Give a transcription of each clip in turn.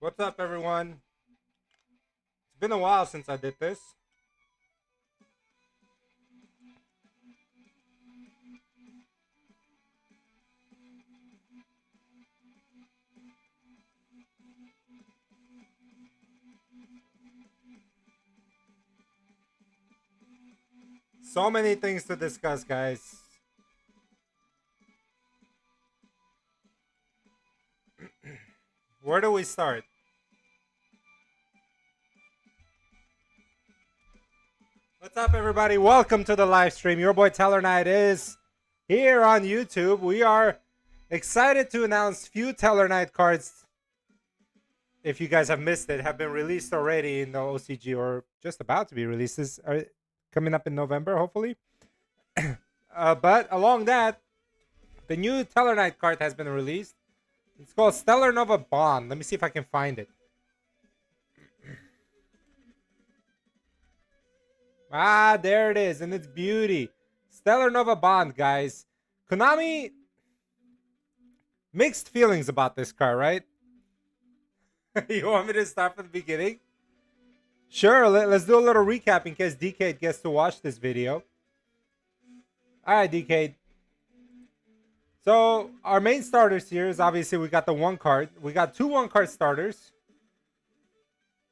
What's up, everyone? It's been a while since I did this. So many things to discuss, guys. Where do we start? What's up, everybody? Welcome to the live stream. Your boy tellarknight is here on YouTube. We are excited to announce few tellarknight cards. If you guys have missed it, have been released already in the OCG or just about to be released. This are coming up in November, hopefully. But along that, the new tellarknight card has been released. It's called Stellar Nova Bond. Let me see if I can find it. Ah, there it is in its beauty. Stellar Nova Bond, guys. Konami, mixed feelings about this card, right? You want me to start from the beginning? Sure, let's do a little recap in case DK gets to watch this video. Alright, DK. So, our main starters here is obviously we got the one card. We got two one card starters.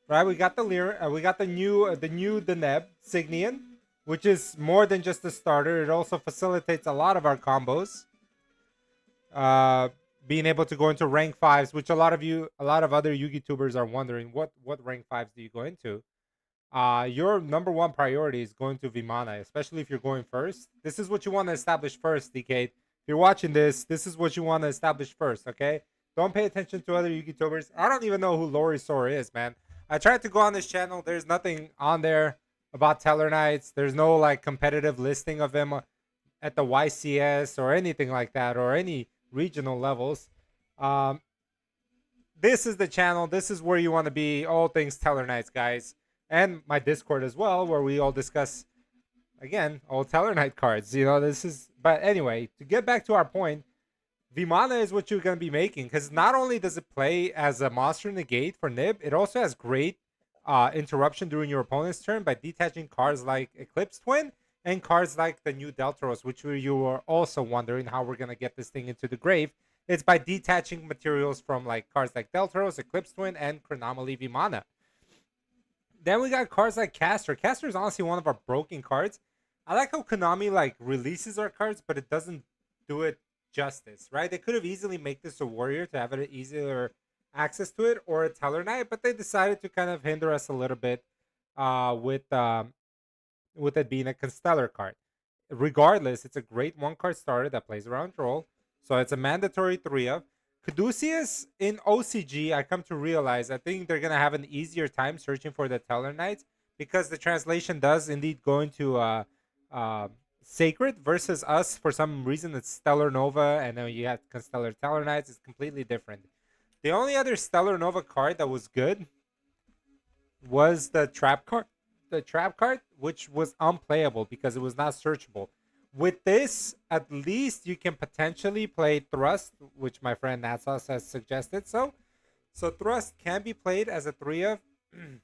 Right, we got the Lear, we got the new Deneb Signian, which is more than just a starter. It also facilitates a lot of our combos. Being able to go into rank 5s, which a lot of other YouTubers are wondering what rank 5s do you go into? Your number one priority is going to Vimana, especially if you're going first. This is what you want to establish first, DK. If you're watching this is what you want to establish first, okay? Don't pay attention to other YouTubers. I don't even know who Lori Sora is, man. I tried to go on this channel. There's nothing on there about tellarknights. There's no like competitive listing of them at the YCS or anything like that, or any regional levels. This is the channel. This is where you want to be. All things tellarknights, guys. And my Discord as well, where we all discuss, again, all tellarknight cards. You know, this is... But anyway, to get back to our point, Vimana is what you're going to be making, because not only does it play as a monster negate for Nib, it also has great interruption during your opponent's turn by detaching cards like Eclipse Twin and cards like the new Deltaros, which you were also wondering how we're going to get this thing into the grave. It's by detaching materials from like cards like Deltaros, Eclipse Twin, and Chronomaly Vimana. Then we got cards like Caster. Caster is honestly one of our broken cards. I like how Konami like releases our cards, but it doesn't do it justice, right? They could have easily made this a warrior to have it easier access to it, or a tellarknight, but they decided to kind of hinder us a little bit with it being a Constellar card. Regardless, it's a great one card starter that plays around roll, so it's a mandatory 3 of. Caduceus in OCG, I come to realize, I think they're gonna have an easier time searching for the tellarknights, because the translation does indeed go into Sacred, versus us, for some reason, it's Stellar Nova, and then you have Constellar Tellarknights. It's completely different. The only other Stellar Nova card that was good was the Trap card. The Trap card, which was unplayable because it was not searchable. With this, at least you can potentially play Thrust, which my friend Natsos has suggested. So Thrust can be played as a 3 of, and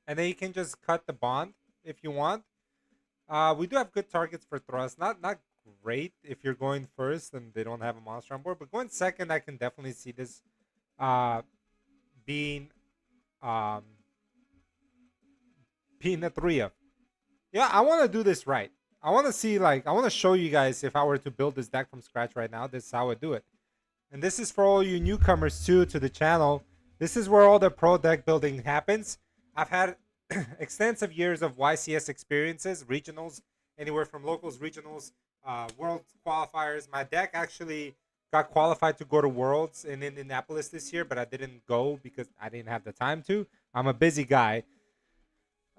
then you can just cut the bond if you want. We do have good targets for Thrust. Not great if you're going first and they don't have a monster on board. But going second, I can definitely see this being being a 3 of. Yeah, I want to do this right. I want to see, like, I want to show you guys, if I were to build this deck from scratch right now, this is how I do it. And this is for all you newcomers too to the channel. This is where all the pro deck building happens. I've had extensive years of YCS experiences, regionals, anywhere from locals, regionals, world qualifiers. My deck actually got qualified to go to Worlds in Indianapolis this year, but I didn't go because I didn't have the time to. I'm a busy guy.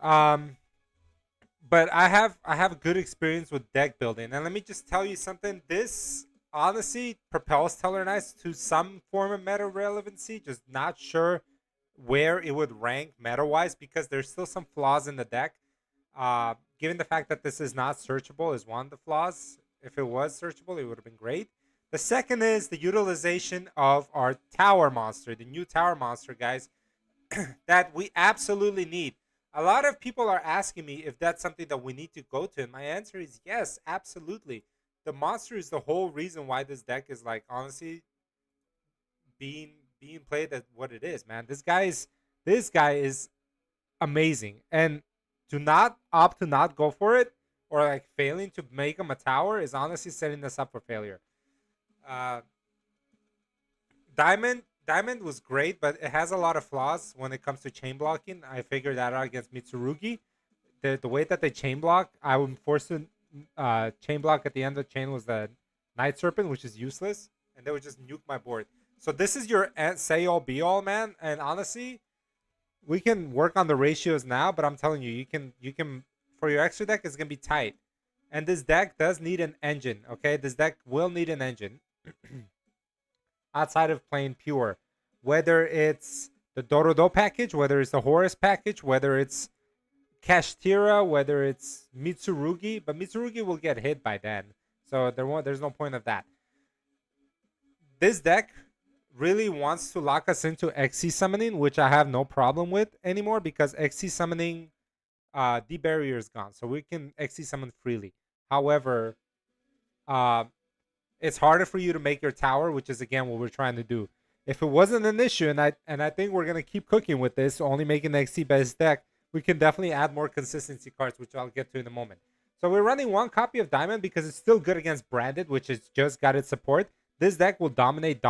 But I have a good experience with deck building, and let me just tell you something. This honestly propels tellarknights to some form of meta relevancy. Just not sure where it would rank meta-wise, because there's still some flaws in the deck. Given the fact that this is not searchable is one of the flaws. If it was searchable, it would have been great. The second is the utilization of our tower monster, the new tower monster, guys, that we absolutely need. A lot of people are asking me if that's something that we need to go to, and my answer is yes, absolutely. The monster is the whole reason why this deck is like honestly being being played at what it is, man. This guy is amazing, and to not opt to not go for it or like failing to make him a tower is honestly setting us up for failure. Uh, Diamond was great, but it has a lot of flaws when it comes to chain blocking. I figured that out against Mitsurugi. The way that they chain block, I was forced to chain block at the end of the chain was the Night Serpent, which is useless, and they would just nuke my board. So this is your say all be all, man. And honestly, we can work on the ratios now, but I'm telling you, you can for your extra deck it's gonna be tight. And this deck does need an engine, okay? This deck will need an engine outside of playing pure. Whether it's the Dorodo package, whether it's the Horus package, whether it's Kashtira, whether it's Mitsurugi, but Mitsurugi will get hit by then. So there's no point of that. This deck really wants to lock us into XC summoning, which I have no problem with anymore because XC summoning the barrier is gone. So we can XC summon freely. However, uh, it's harder for you to make your tower, which is again what we're trying to do. If it wasn't an issue, and I think we're gonna keep cooking with this, only making the XC best deck, we can definitely add more consistency cards, which I'll get to in a moment. So we're running one copy of Diamond because it's still good against Branded, which has just got its support. This deck will dominate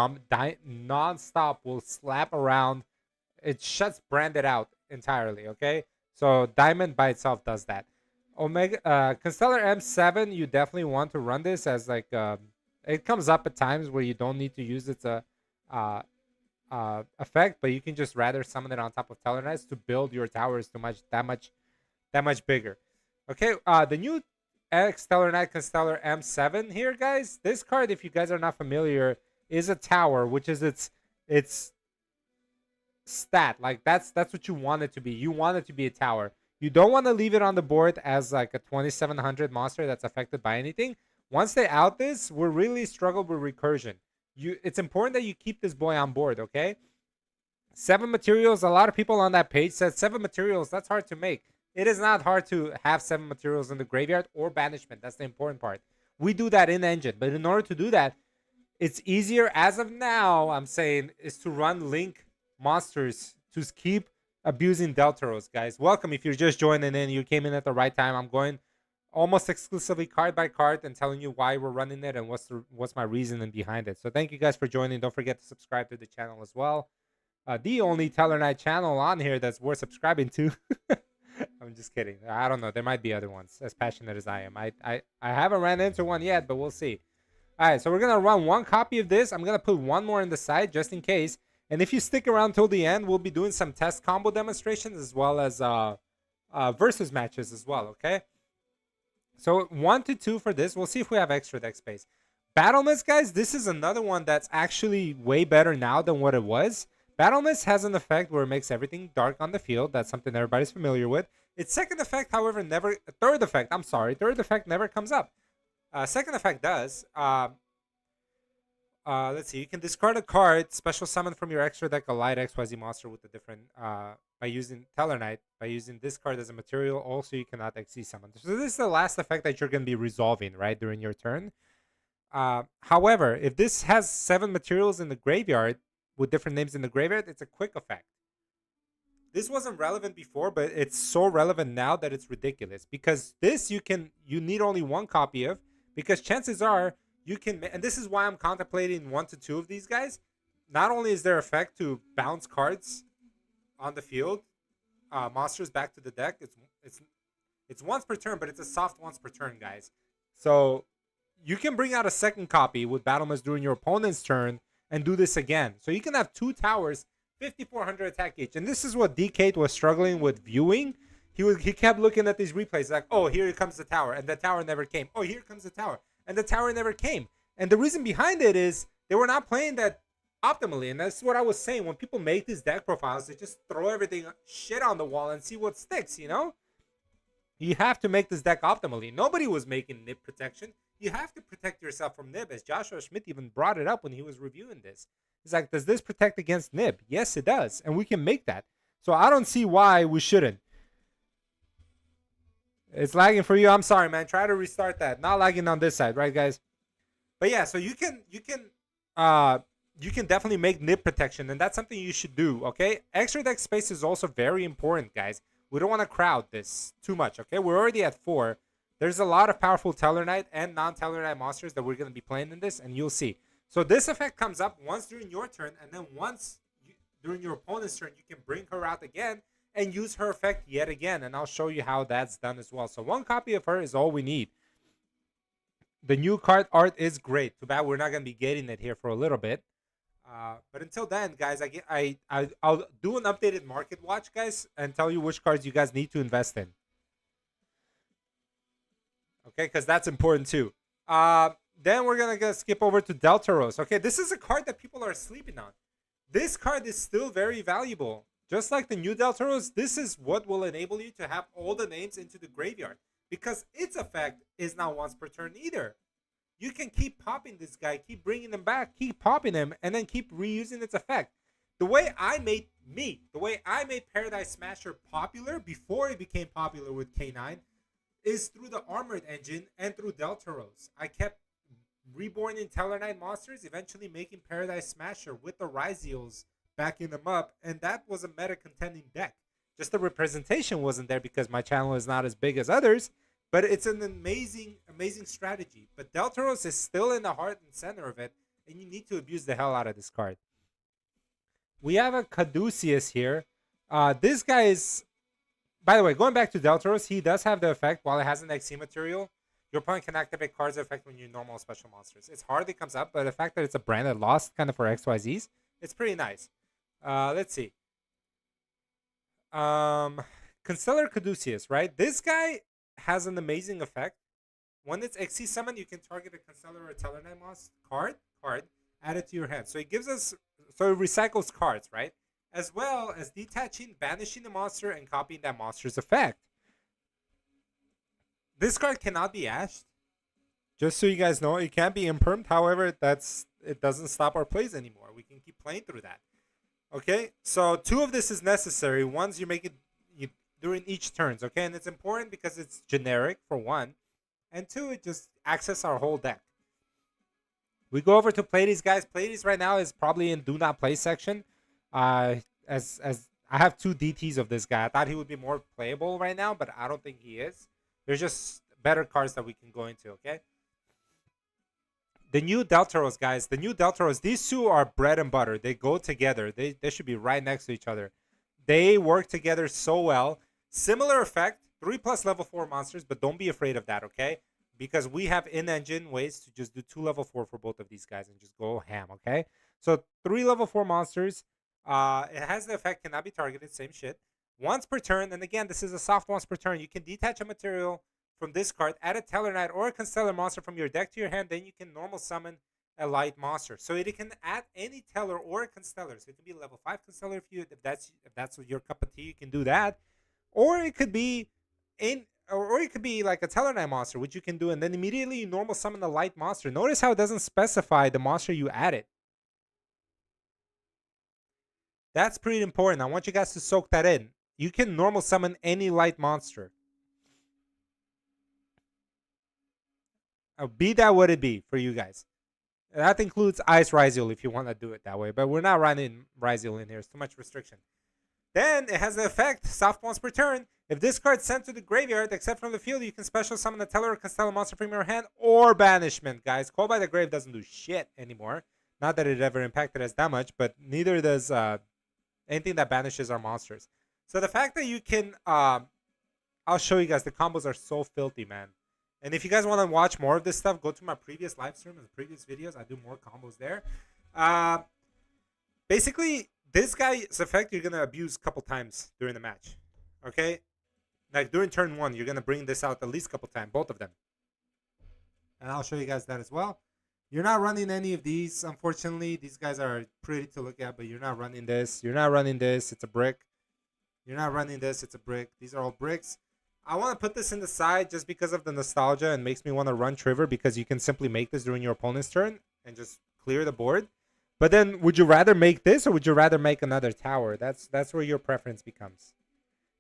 non-stop, will slap around. It shuts Branded out entirely, okay? So Diamond by itself does that. Omega Constellar M7, you definitely want to run this as like it comes up at times where you don't need to use its effect, but you can just rather summon it on top of Tellarknights to build your towers that much bigger. Okay, the new Stellar Knight Constellar M7 here, guys. This card, if you guys are not familiar, is a tower, which is its stat. Like that's what you want it to be. You want it to be a tower. You don't want to leave it on the board as like a 2700 monster that's affected by anything. Once they out this, we're really struggled with recursion. It's important that you keep this boy on board, okay? 7 materials. A lot of people on that page said 7 materials. That's hard to make. It is not hard to have 7 materials in the graveyard or banishment. That's the important part. We do that in engine, but in order to do that, it's easier as of now, I'm saying, is to run link monsters to keep abusing Deltaros, guys. Welcome if you're just joining in. You came in at the right time. I'm going almost exclusively card by card and telling you why we're running it and what's my reasoning behind it. So thank you guys for joining. Don't forget to subscribe to the channel as well. The only Tellarknight channel on here that's worth subscribing to. I'm just kidding. I don't know. There might be other ones as passionate as I am. I haven't ran into one yet, but we'll see. All right, so we're going to run one copy of this. I'm going to put one more in the side just in case. And if you stick around till the end, we'll be doing some test combo demonstrations as well as versus matches as well, okay? So 1 to 2 for this. We'll see if we have extra deck space. Battle Mist, guys, this is another one that's actually way better now than what it was. Battle Mist has an effect where it makes everything dark on the field. That's something everybody's familiar with. Its second effect, however, third effect never comes up. Second effect does. Let's see. You can discard a card, special summon from your extra deck a light XYZ monster with a different by using Tellarknight. By using this card as a material, also you cannot XC summon. So this is the last effect that you're going to be resolving right during your turn. However, if this has 7 materials in the graveyard with different names in the graveyard, it's a quick effect. This wasn't relevant before, but it's so relevant now that it's ridiculous. Because this you need only 1 copy of, because chances are you can, and this is why I'm contemplating 1 to 2 of these guys. Not only is there effect to bounce cards on the field, monsters back to the deck. It's once per turn, but it's a soft once per turn, guys. So you can bring out a second copy with Battle Mist during your opponent's turn and do this again. So you can have 2 towers, 5400 attack each. And this is what DK was struggling with viewing. He kept looking at these replays like, oh, here comes the tower, and the tower never came. Oh, here comes the tower, and the tower never came. And the reason behind it is they were not playing that optimally. And that's what I was saying. When people make these deck profiles, they just throw everything shit on the wall and see what sticks, you know? You have to make this deck optimally. Nobody was making nip protection. You have to protect yourself from Nib, as Joshua Schmidt even brought it up when he was reviewing this. He's like, does this protect against Nib? Yes, it does, and we can make that. So I don't see why we shouldn't. It's lagging for you. I'm sorry, man. Try to restart that. Not lagging on this side, right, guys? But yeah, so you can definitely make nib protection, and that's something you should do. Okay, extra deck space is also very important, guys. We don't want to crowd this too much. Okay, we're already at 4. There's a lot of powerful Tellarknight and non-Tellarknight monsters that we're going to be playing in this, and you'll see. So this effect comes up once during your turn, and then during your opponent's turn, you can bring her out again and use her effect yet again, and I'll show you how that's done as well. So 1 copy of her is all we need. The new card art is great. Too bad we're not going to be getting it here for a little bit. But until then, guys, I'll do an updated market watch, guys, and tell you which cards you guys need to invest in. Okay, because that's important too. Then we're going to skip over to Deltaros. Okay, this is a card that people are sleeping on. This card is still very valuable. Just like the new Deltaros, this is what will enable you to have all the names into the graveyard. Because its effect is not once per turn either. You can keep popping this guy, keep bringing him back, keep popping him, and then keep reusing its effect. The way I made Paradise Smasher popular before it became popular with K9 is through the Armored Engine and through Deltaros. I kept reborning Tellarknight monsters, eventually making Paradise Smasher with the Ryziels, backing them up, and that was a meta contending deck. Just the representation wasn't there because my channel is not as big as others, but it's an amazing, amazing strategy. But Deltaros is still in the heart and center of it, and you need to abuse the hell out of this card. We have a Caduceus here. This guy is, by the way, going back to Deltaros, he does have the effect while it has an XC material. Your opponent can activate cards effect when you normal special monsters. It's hard it comes up, but the fact that it's a branded lost kind of for XYZs, it's pretty nice. Let's see. Constellar Caduceus, right? This guy has an amazing effect. When it's XC summon, you can target a Constellar or Tellarknight card, add it to your hand. So it gives us, so it recycles cards, right? As well as detaching, banishing the monster, and copying that monster's effect. This card cannot be ashed. Just so you guys know, it can't be impermed. However, it doesn't stop our plays anymore. We can keep playing through that. Okay, so 2 of this is necessary. Once you make it during each turns, okay? And it's important because it's generic, for 1. And 2, it just access our whole deck. We go over to Pleiades, guys. Pleiades right now is probably in do not play section. As I have 2 DTs of this guy. I thought he would be more playable right now, but I don't think he is. There's just better cards that we can go into, okay? The new Deltaros, guys. The new Deltaros, these 2 are bread and butter. They go together. They should be right next to each other. They work together so well. Similar effect, 3+ level 4 monsters, but don't be afraid of that, okay? Because we have in-engine ways to just do 2 level 4 for both of these guys and just go ham, okay? So 3 level 4 monsters. It has the effect, cannot be targeted, same shit. Once per turn, and again, this is a soft once per turn. You can detach a material from this card, add a Tellarknight or a Constellar monster from your deck to your hand, then you can normal summon a light monster. So it can add any Tellar or a Constellar. So it can be a level 5 Constellar if that's your cup of tea, you can do that. Or it could be or it could be like a Tellarknight monster, which you can do, and then immediately you normal summon a light monster. Notice how it doesn't specify the monster you added. That's pretty important. I want you guys to soak that in. You can normal summon any light monster. Be that what it be for you guys. That includes Ice Ryziel if you want to do it that way. But we're not running Ryziel in here. It's too much restriction. Then it has the effect, soft once per turn. If this card's sent to the graveyard, except from the field, you can special summon a Tellar or Constellar monster from your hand or banishment, guys. Call by the Grave doesn't do shit anymore. Not that it ever impacted us that much, but neither does anything that banishes our monsters. So the fact that you can, I'll show you guys, the combos are so filthy, man. And if you guys want to watch more of this stuff, go to my previous live stream and the previous videos. I do more combos there. Basically, this guy's effect you're going to abuse a couple times during the match. Okay? Like during turn 1, you're going to bring this out at least a couple times, both of them. And I'll show you guys that as well. You're not running any of these, unfortunately. These guys are pretty to look at, but you're not running this. You're not running this. It's a brick. You're not running this. It's a brick. These are all bricks. I want to put this in the side just because of the nostalgia and makes me want to run Trigger because you can simply make this during your opponent's turn and just clear the board. But then, would you rather make this or would you rather make another tower? That's where your preference becomes.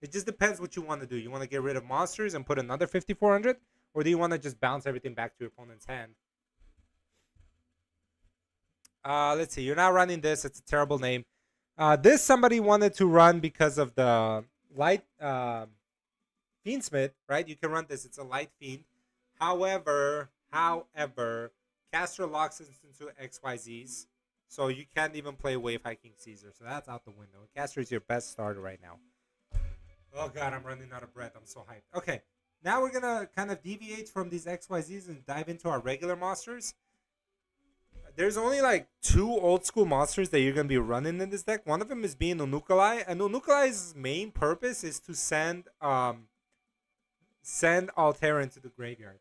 It just depends what you want to do. You want to get rid of monsters and put another 5,400, or do you want to just bounce everything back to your opponent's hand? Let's see. You're not running this. It's a terrible name. This somebody wanted to run because of the light Fiendsmith, right? You can run this. It's a light fiend. However, caster locks into XYZs. So you can't even play Wave Hiking Caesar. So that's out the window. Caster is your best starter right now. Oh god, I'm running out of breath. I'm so hyped. Okay, now we're gonna kind of deviate from these XYZs and dive into our regular monsters. There's only like 2 old school monsters that you're gonna be running in this deck. One of them is being Unukalai, and Unukalai's main purpose is to send Alteran to the graveyard.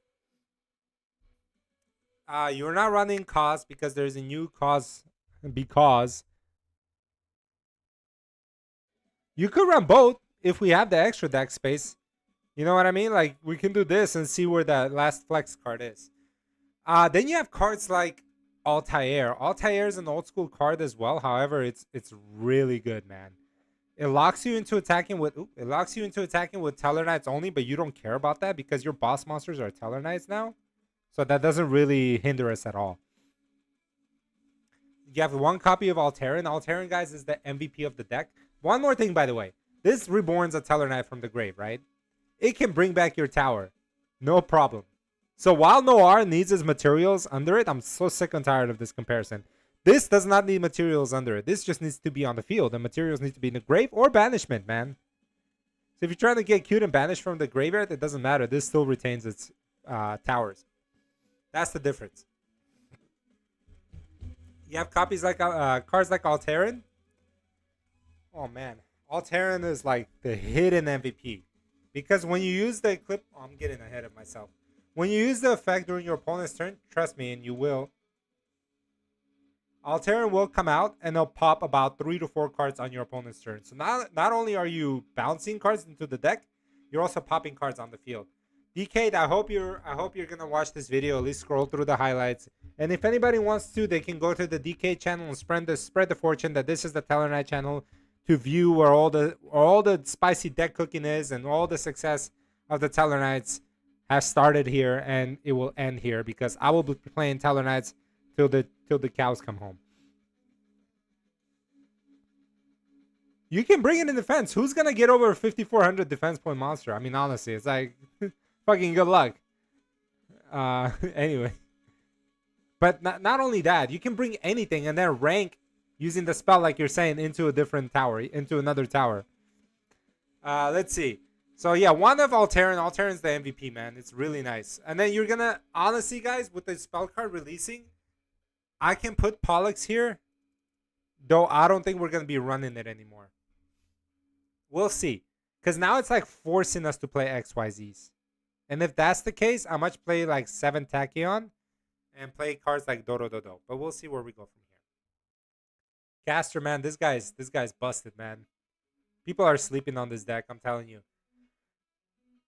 You're not running Cause because there's a new Cause. Because you could run both if we have the extra deck space. You know what I mean? Like, we can do this and see where that last flex card is. Then you have cards like Altair. Altair is an old school card as well. However, it's really good, man. It locks you into attacking with Tellarknights only, but you don't care about that because your boss monsters are Tellarknights now. So that doesn't really hinder us at all. You have 1 copy of Alteran. Alteran, guys, is the MVP of the deck. One more thing, by the way. This reborns a Tellarknight from the grave, right? It can bring back your tower. No problem. So while Noir needs his materials under it, I'm so sick and tired of this comparison. This does not need materials under it. This just needs to be on the field. The materials need to be in the grave or banishment, man. So if you're trying to get cute and banish from the graveyard, it doesn't matter. This still retains its towers. That's the difference. You have copies like cards like Alteran. Oh man, Alteran is like the hidden MVP because when you use the Eclipse, I'm getting ahead of myself. When you use the effect during your opponent's turn, trust me, and you will, Alteran will come out and they'll pop about 3 to 4 cards on your opponent's turn. So not only are you bouncing cards into the deck, you're also popping cards on the field. DK, I hope you're gonna watch this video. At least scroll through the highlights. And if anybody wants to, they can go to the DK channel and spread the fortune that this is the Tellarknight channel to view where all the spicy deck cooking is and all the success of the Tellarknights has started here and it will end here because I will be playing Tellarknights till the cows come home. You can bring it in defense. Who's gonna get over a 5,400 defense point monster? I mean, honestly, it's like fucking good luck. Anyway. But not only that, you can bring anything and then rank using the spell like you're saying into a different tower, into another tower. Let's see. So yeah, one of Alteran. Alteran's the MVP, man. It's really nice. And then you're gonna, honestly, guys, with the spell card releasing, I can put Pollux here, though I don't think we're gonna be running it anymore. We'll see. Because now it's like forcing us to play XYZs. And if that's the case, I might play like 7 Tachyon and play cards like Dodo Dodo. But we'll see where we go from here. Caster, man, this guy's busted, man. People are sleeping on this deck, I'm telling you.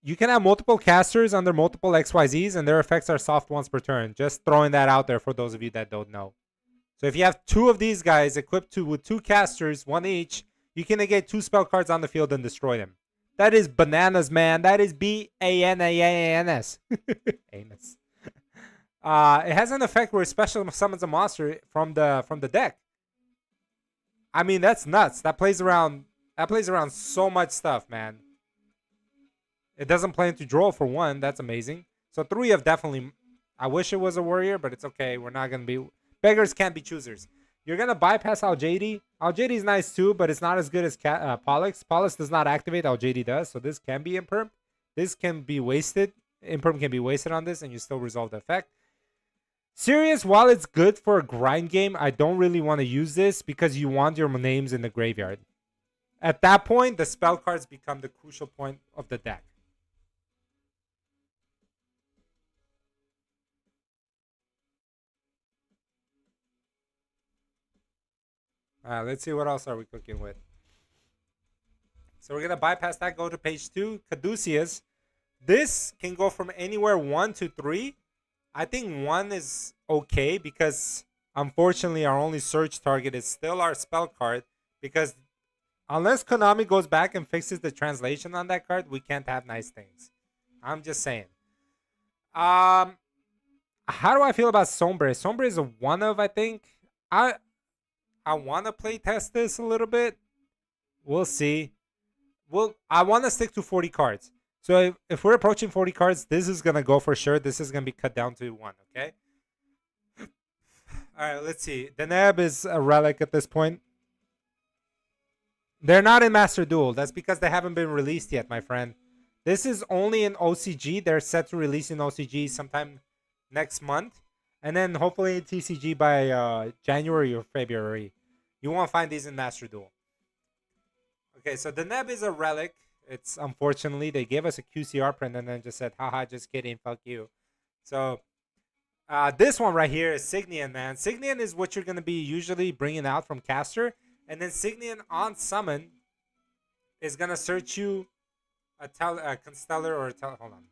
You can have multiple casters under multiple XYZs, and their effects are soft once per turn. Just throwing that out there for those of you that don't know. So if you have 2 of these guys equipped with 2 casters, 1 each, you can negate 2 spell cards on the field and destroy them. That is bananas, man. That is B-A-N-A-N-S. Anus. It has an effect where it special summons a monster from the deck. I mean, that's nuts. That plays around so much stuff, man. It doesn't play into draw for 1. That's amazing. So 3 have definitely... I wish it was a warrior, but it's okay. We're not going to be... Beggars can't be choosers. You're going to bypass Al-Jady. Al-Jady is nice too, but it's not as good as Pollux. Pollux does not activate. Al-Jady does. So this can be Imperm. This can be wasted. Imperm can be wasted on this, and you still resolve the effect. Sirius, while it's good for a grind game, I don't really want to use this because you want your names in the graveyard. At that point, the spell cards become the crucial point of the deck. Let's see what else are we cooking with. So we're going to bypass that, go to page 2. Caduceus. This can go from anywhere 1 to 3. I think 1 is okay because unfortunately our only search target is still our spell card, because unless Konami goes back and fixes the translation on that card, we can't have nice things. I'm just saying. Um, how do I feel about Sombre? Sombre is a one of, I think. I I want to play test this a little bit. We'll see. I want to stick to 40 cards. So if we're approaching 40 cards, this is gonna go for sure. This is gonna be cut down to 1. Okay. All right. Let's see. The Neb is a relic at this point. They're not in Master Duel. That's because they haven't been released yet, my friend. This is only in OCG. They're set to release in OCG sometime next month, and then hopefully in TCG by January or February. You won't find these in Master Duel. Okay, so the Neb is a relic. It's unfortunately they gave us a QCR print and then just said, haha, just kidding, fuck you. So this one right here is Signian, man. Signian is what you're going to be usually bringing out from caster. And then Signian on summon is going to search you a Constellar or hold on.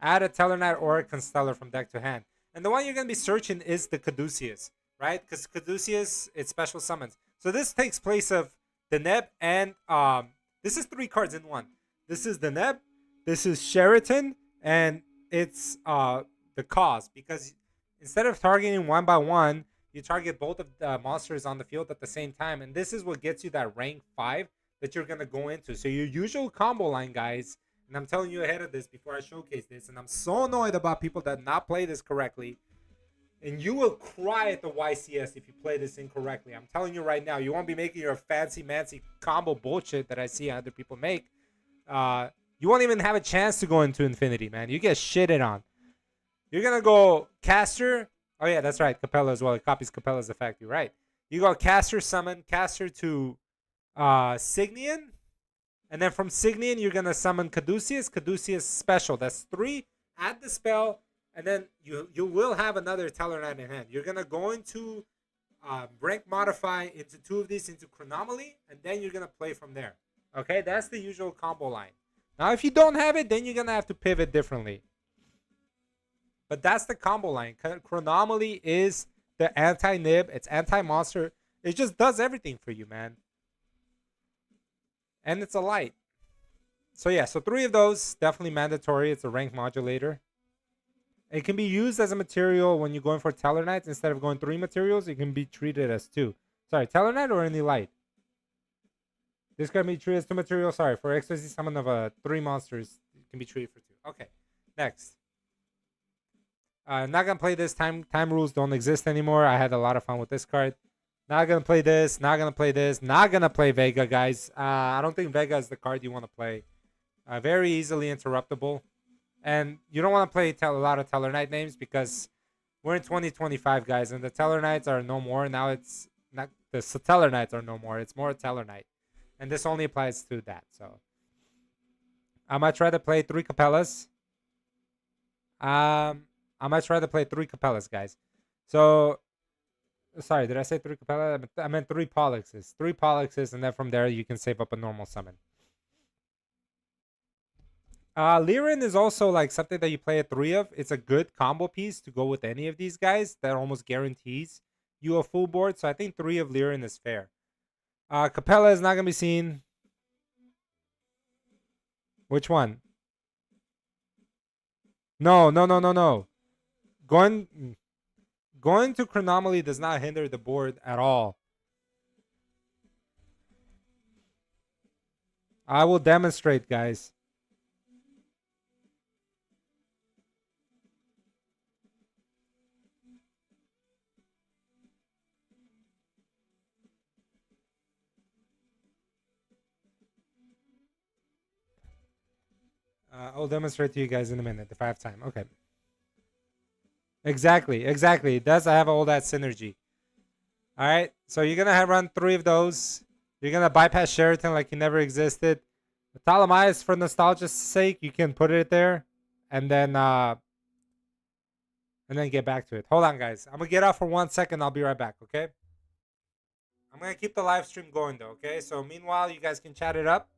Add a Tellarknight or a Constellar from deck to hand. And the one you're going to be searching is the Caduceus, right? Because Caduceus, it's special summons. So this takes place of the Neb and this is 3 cards in one. This is the Neb, this is Sheraton, and it's the Cause. Because instead of targeting one by one, you target both of the monsters on the field at the same time. And this is what gets you that rank 5 that you're going to go into. So your usual combo line, guys, and I'm telling you ahead of this before I showcase this, and I'm so annoyed about people that not play this correctly. And you will cry at the YCS if you play this incorrectly. I'm telling you right now, you won't be making your fancy combo bullshit that I see other people make. You won't even have a chance to go into Infinity, man. You get shitted on. You're going to go Caster. Oh, yeah, that's right. Capella as well. It copies Capella's effect. You're right. You go Caster, Summon, Caster to Signian. And then from Signian, you're going to summon Caduceus. Caduceus special. That's 3. Add the spell. And then you will have another Tellarknight in hand. You're going to go into rank modify into 2 of these into Chronomaly. And then you're going to play from there. Okay? That's the usual combo line. Now, if you don't have it, then you're going to have to pivot differently. But that's the combo line. Chronomaly is the anti-nib. It's anti-monster. It just does everything for you, man. And it's a light. So yeah, so 3 of those, definitely mandatory. It's a rank modulator. It can be used as a material when you're going for Tellarknights. Instead of going 3 materials, it can be treated as 2. Sorry, Tellarknight or any light? This can be treated as 2 materials. Sorry, for XYZ summon of 3 monsters, it can be treated for 2. Okay, next. Not gonna play this. Time rules don't exist anymore. I had a lot of fun with this card. Not gonna play this. Not gonna play this. Not gonna play Vega, guys. I don't think Vega is the card you want to play. Very easily interruptible. And you don't want to play a lot of Tellarknight names because we're in 2025, guys, and the Tellarknights are no more. Now it's not the Tellarknights are no more. It's more Tellarknight, and this only applies to that. So I might try to play 3 Capellas. I might try to play 3 Capellas, guys. So sorry, did I say 3 Capellas? I meant 3 Pollexes. 3 Pollexes, and then from there you can save up a normal summon. Lirin is also like something that you play a 3 of. It's a good combo piece to go with any of these guys that almost guarantees you a full board. So I think 3 of Lirin is fair. Capella is not going to be seen. Which one? No. Going to Chronomaly does not hinder the board at all. I will demonstrate, guys. I'll demonstrate to you guys in a minute if I have time. Okay. Exactly. It does have all that synergy. All right. So you're gonna run 3 of those. You're gonna bypass Sheraton like he never existed. The Ptolemaios, for nostalgia's sake, you can put it there, and then get back to it. Hold on, guys. I'm gonna get off for 1 second. I'll be right back. Okay. I'm gonna keep the live stream going though. Okay. So meanwhile, you guys can chat it up.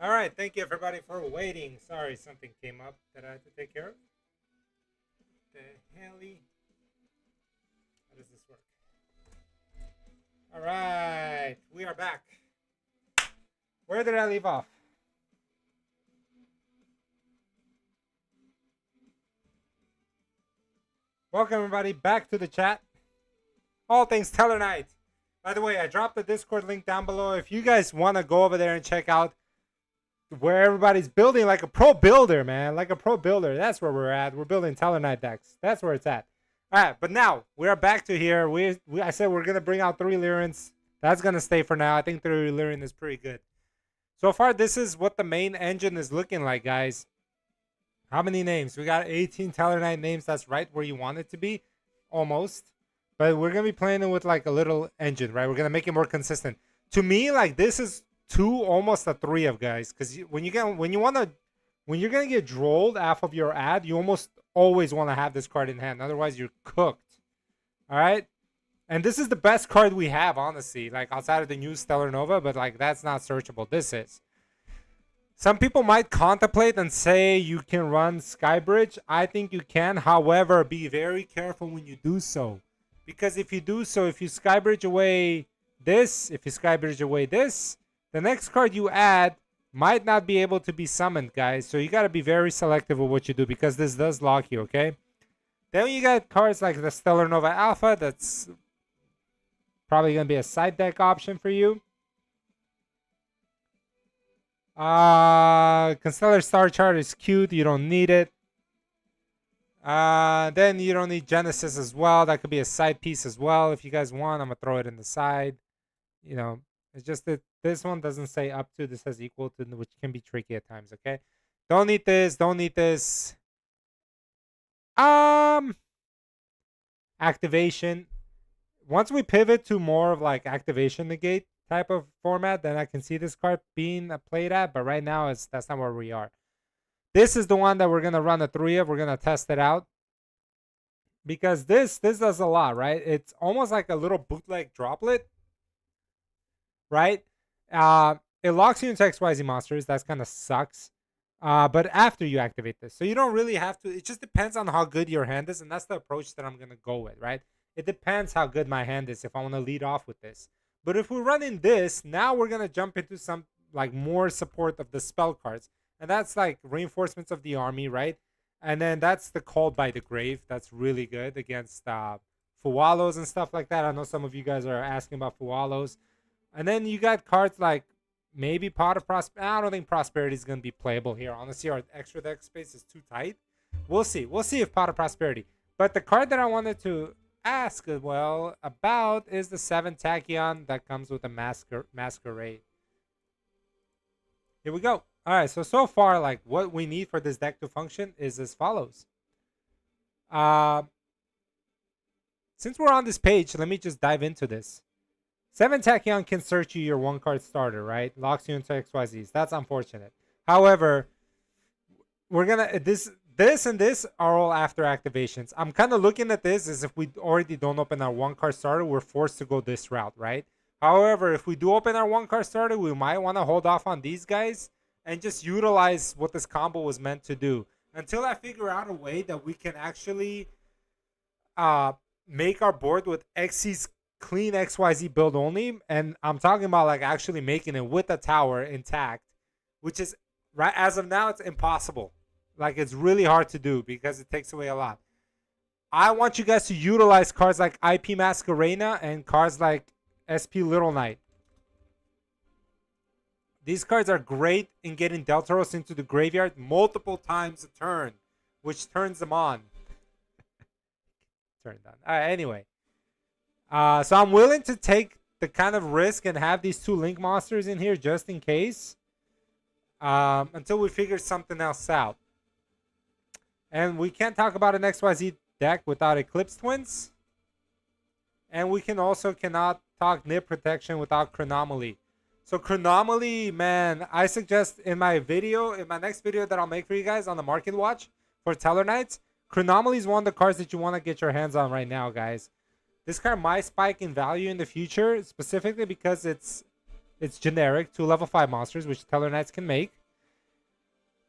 All right, thank you everybody for waiting. Sorry, something came up that I had to take care of. The helly. How does this work? All right, we are back. Where did I leave off? Welcome everybody back to the chat. All things tellarknight. By the way, I dropped the Discord link down below. If you guys want to go over there and check out where everybody's building like a pro builder, man. Like a pro builder. That's where we're at. We're building tellarknight decks. That's where it's at. All right, but now we are back to here. I said we're going to bring out 3 Lyrans. That's going to stay for now. I think 3 Lyran is pretty good. So far, this is what the main engine is looking like, guys. How many names? We got 18 tellarknight names. That's right where you want it to be. Almost. But we're going to be playing it with like a little engine, right? We're going to make it more consistent. To me, like this is 2, almost a 3 of guys. Because when you're going to get drolled off of your ad, you almost always want to have this card in hand. Otherwise, you're cooked. All right? And this is the best card we have, honestly. Like, outside of the new Stellar Nova. But, like, that's not searchable. This is. Some people might contemplate and say you can run Skybridge. I think you can. However, be very careful when you do so. Because if you do so, if you Skybridge away this, the next card you add might not be able to be summoned, guys. So you got to be very selective with what you do because this does lock you, okay? Then you got cards like the Stellar Nova Alpha. That's probably going to be a side deck option for you. Constellar Star Chart is cute. You don't need it. Then you don't need Genesis as well. That could be a side piece as well. If you guys want, I'm going to throw it in the side. You know, it's just that this one doesn't say up to. This says equal to, which can be tricky at times, okay? Don't need this. Don't need this. Activation. Once we pivot to more of like activation negate type of format, then I can see this card being played at. But right now, that's not where we are. This is the one that we're going to run a 3 of. We're going to test it out. Because this does a lot, right? It's almost like a little bootleg droplet. Right? It locks you into XYZ monsters. That kind of sucks. But after you activate this. So you don't really have to. It just depends on how good your hand is. And that's the approach that I'm going to go with, right? It depends how good my hand is if I want to lead off with this. But if we're running this, now we're going to jump into some like more support of the spell cards. And that's like reinforcements of the army, right? And then that's the Called by the Grave. That's really good against Fuwalos and stuff like that. I know some of you guys are asking about Fuwalos. And then you got cards like maybe Pot of Prosperity. I don't think Prosperity is going to be playable here. Honestly, our extra deck space is too tight. We'll see. We'll see if Pot of Prosperity. But the card that I wanted to ask as well about is the 7 Tachyon that comes with a Masquerade. Here we go. All right, so far, like, what we need for this deck to function is as follows. Since we're on this page, let me just dive into this. 7 Tachyon can search you your 1-card starter, right? Locks you into XYZs. That's unfortunate. However, we're gonna this and this are all after activations. I'm kind of looking at this as if we already don't open our 1-card starter, we're forced to go this route, right? However, if we do open our 1-card starter, we might want to hold off on these guys and just utilize what this combo was meant to do. Until I figure out a way that we can actually make our board with Xyz's clean XYZ build only. And I'm talking about like actually making it with the tower intact, which is, right as of now, it's impossible. Like, it's really hard to do because it takes away a lot. I want you guys to utilize cards like IP Masquerena and cards like SP Little Knight. These cards are great in getting Deltaros into the graveyard multiple times a turn, which turns them on. Turned on. All right, anyway. So I'm willing to take the kind of risk and have these 2 Link monsters in here just in case. Until we figure something else out. And we can't talk about an XYZ deck without Eclipse Twins. And we cannot talk Nib Protection without Chronomaly. So Chronomaly, man, I suggest in my next video that I'll make for you guys on the Market Watch for tellarknights, Chronomaly is one of the cards that you want to get your hands on right now, guys. This card might spike in value in the future, specifically because it's It's generic. 2 level 5 monsters, which Tellarknights can make.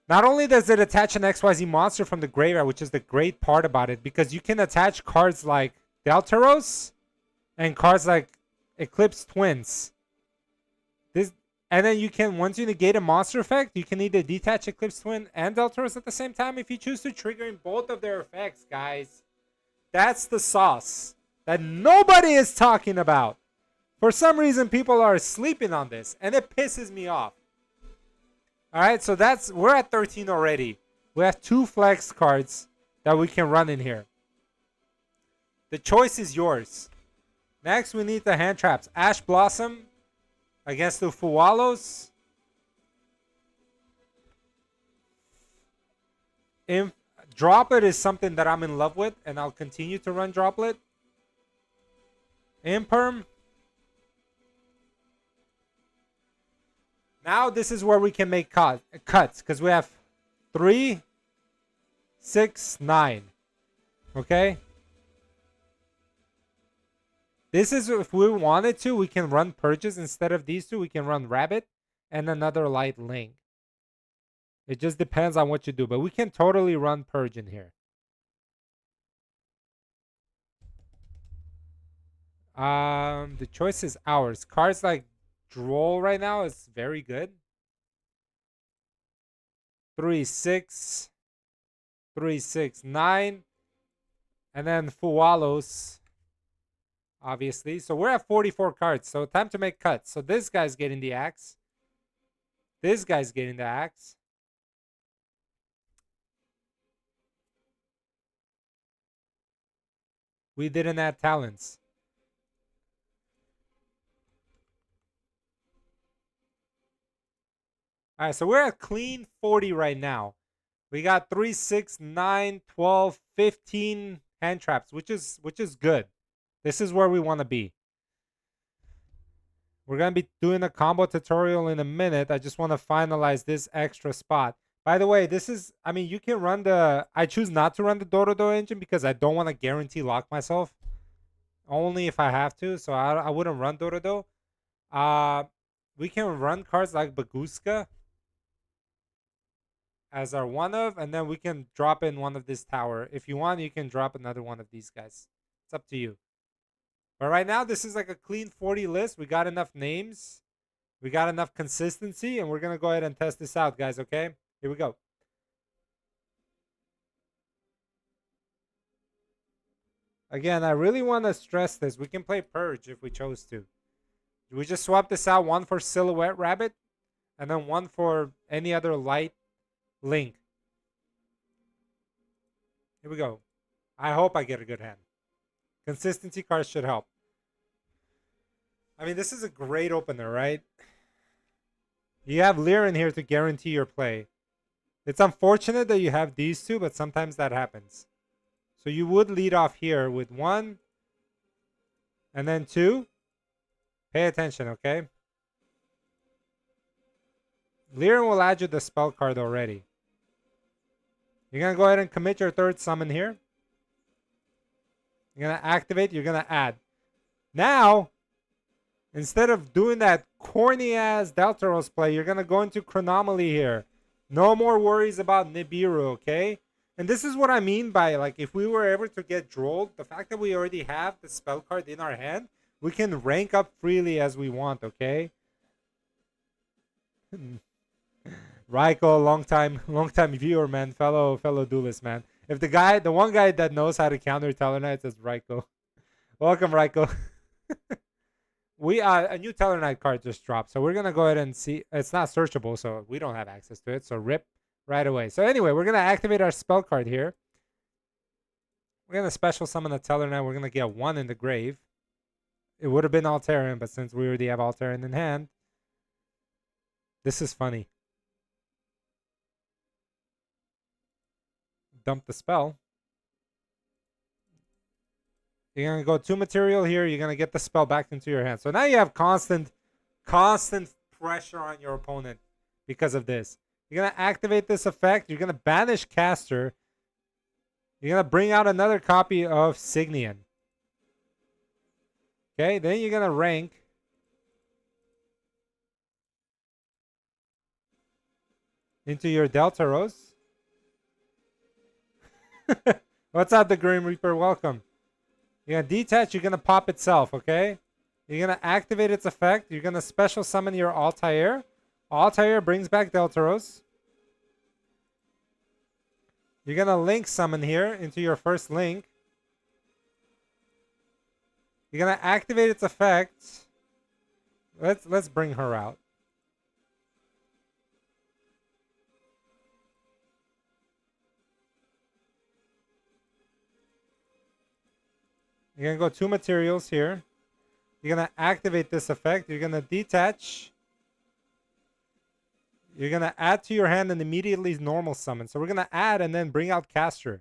Not only does it attach an XYZ monster from the graveyard, which is the great part about it, because you can attach cards like Deltaros and cards like Eclipse Twins. And then you can, once you negate a monster effect, you can either detach Eclipse Twin and Deltaros at the same time if you choose to, triggering both of their effects, guys. That's the sauce that nobody is talking about. For some reason, people are sleeping on this, and it pisses me off. All right, so we're at 13 already. We have 2 flex cards that we can run in here. The choice is yours. Next, we need the hand traps. Ash Blossom against the Fuwalos. Droplet is something that I'm in love with, and I'll continue to run Droplet. Imperm. Now this is where we can make cuts, because we have 3, 6, 9. Okay? This is, if we wanted to, we can run Purges instead of these two. We can run Rabbit and another Light Link. It just depends on what you do, but we can totally run Purge in here. The choice is ours. Cards like Droll right now is very good. 3, 6, 3, 6, 9, and then Fuwalos. Obviously. So we're at 44 cards. So time to make cuts. So this guy's getting the axe. This guy's getting the axe. We didn't add talents. All right, so we're at clean 40 right now. We got 3, 6, 9, 12, 15 hand traps, which is good. This is where we want to be. We're going to be doing a combo tutorial in a minute. I just want to finalize this extra spot. By the way, this is, I mean, you can run the, I choose not to run the Dododo engine because I don't want to guarantee lock myself. Only if I have to, so I wouldn't run Dododo. We can run cards like Baguska as our one of, and then we can drop in one of this tower. If you want, you can drop another one of these guys. It's up to you. But right now, this is like a clean 40 list. We got enough names. We got enough consistency, and we're going to go ahead and test this out, guys, okay? Here we go. Again, I really want to stress this. We can play Purge if we chose to. We just swap this out, one for Silhouette Rabbit, and then one for any other light Link. Here we go. I hope I get a good hand. Consistency cards should help. I mean, this is a great opener, right? You have Lear in here to guarantee your play. It's unfortunate that you have these two, but sometimes that happens. So you would lead off here with 1 and then 2. Pay attention, okay? Lear will add you the spell card already. You're going to go ahead and commit your 3rd summon here. You're going to activate. You're going to add. Now, instead of doing that corny-ass Deltaros play, you're going to go into Chronomaly here. No more worries about Nibiru, okay? And this is what I mean by, like, if we were ever to get Drolled, the fact that we already have the spell card in our hand, we can rank up freely as we want, okay? Raiko, long time viewer, man, fellow duelist, man. If the one guy that knows how to counter Tellarknights is Raiko. Welcome, Raiko. We a new Tellarknight card just dropped, so we're gonna go ahead and see. It's not searchable, so we don't have access to it. So rip right away. So anyway, we're gonna activate our spell card here. We're gonna special summon a Tellarknight. We're gonna get 1 in the grave. It would have been Altarian, but since we already have Altarian in hand, this is funny. Dump the spell. You're going to go 2 material here. You're going to get the spell back into your hand. So now you have constant pressure on your opponent because of this. You're going to activate this effect. You're going to banish Caster. You're going to bring out another copy of Signian. Okay, then you're going to rank. into your Deltaros. What's up, the Grim Reaper? Welcome. You're going to detach. You're going to pop itself, okay? You're going to activate its effect. You're going to special summon your Altair. Altair brings back Deltaros. You're going to link summon here into your first link. You're going to activate its effect. Let's bring her out. You're going to go 2 materials here. You're going to activate this effect. You're going to detach. You're going to add to your hand and immediately normal summon. So we're going to add and then bring out Caster.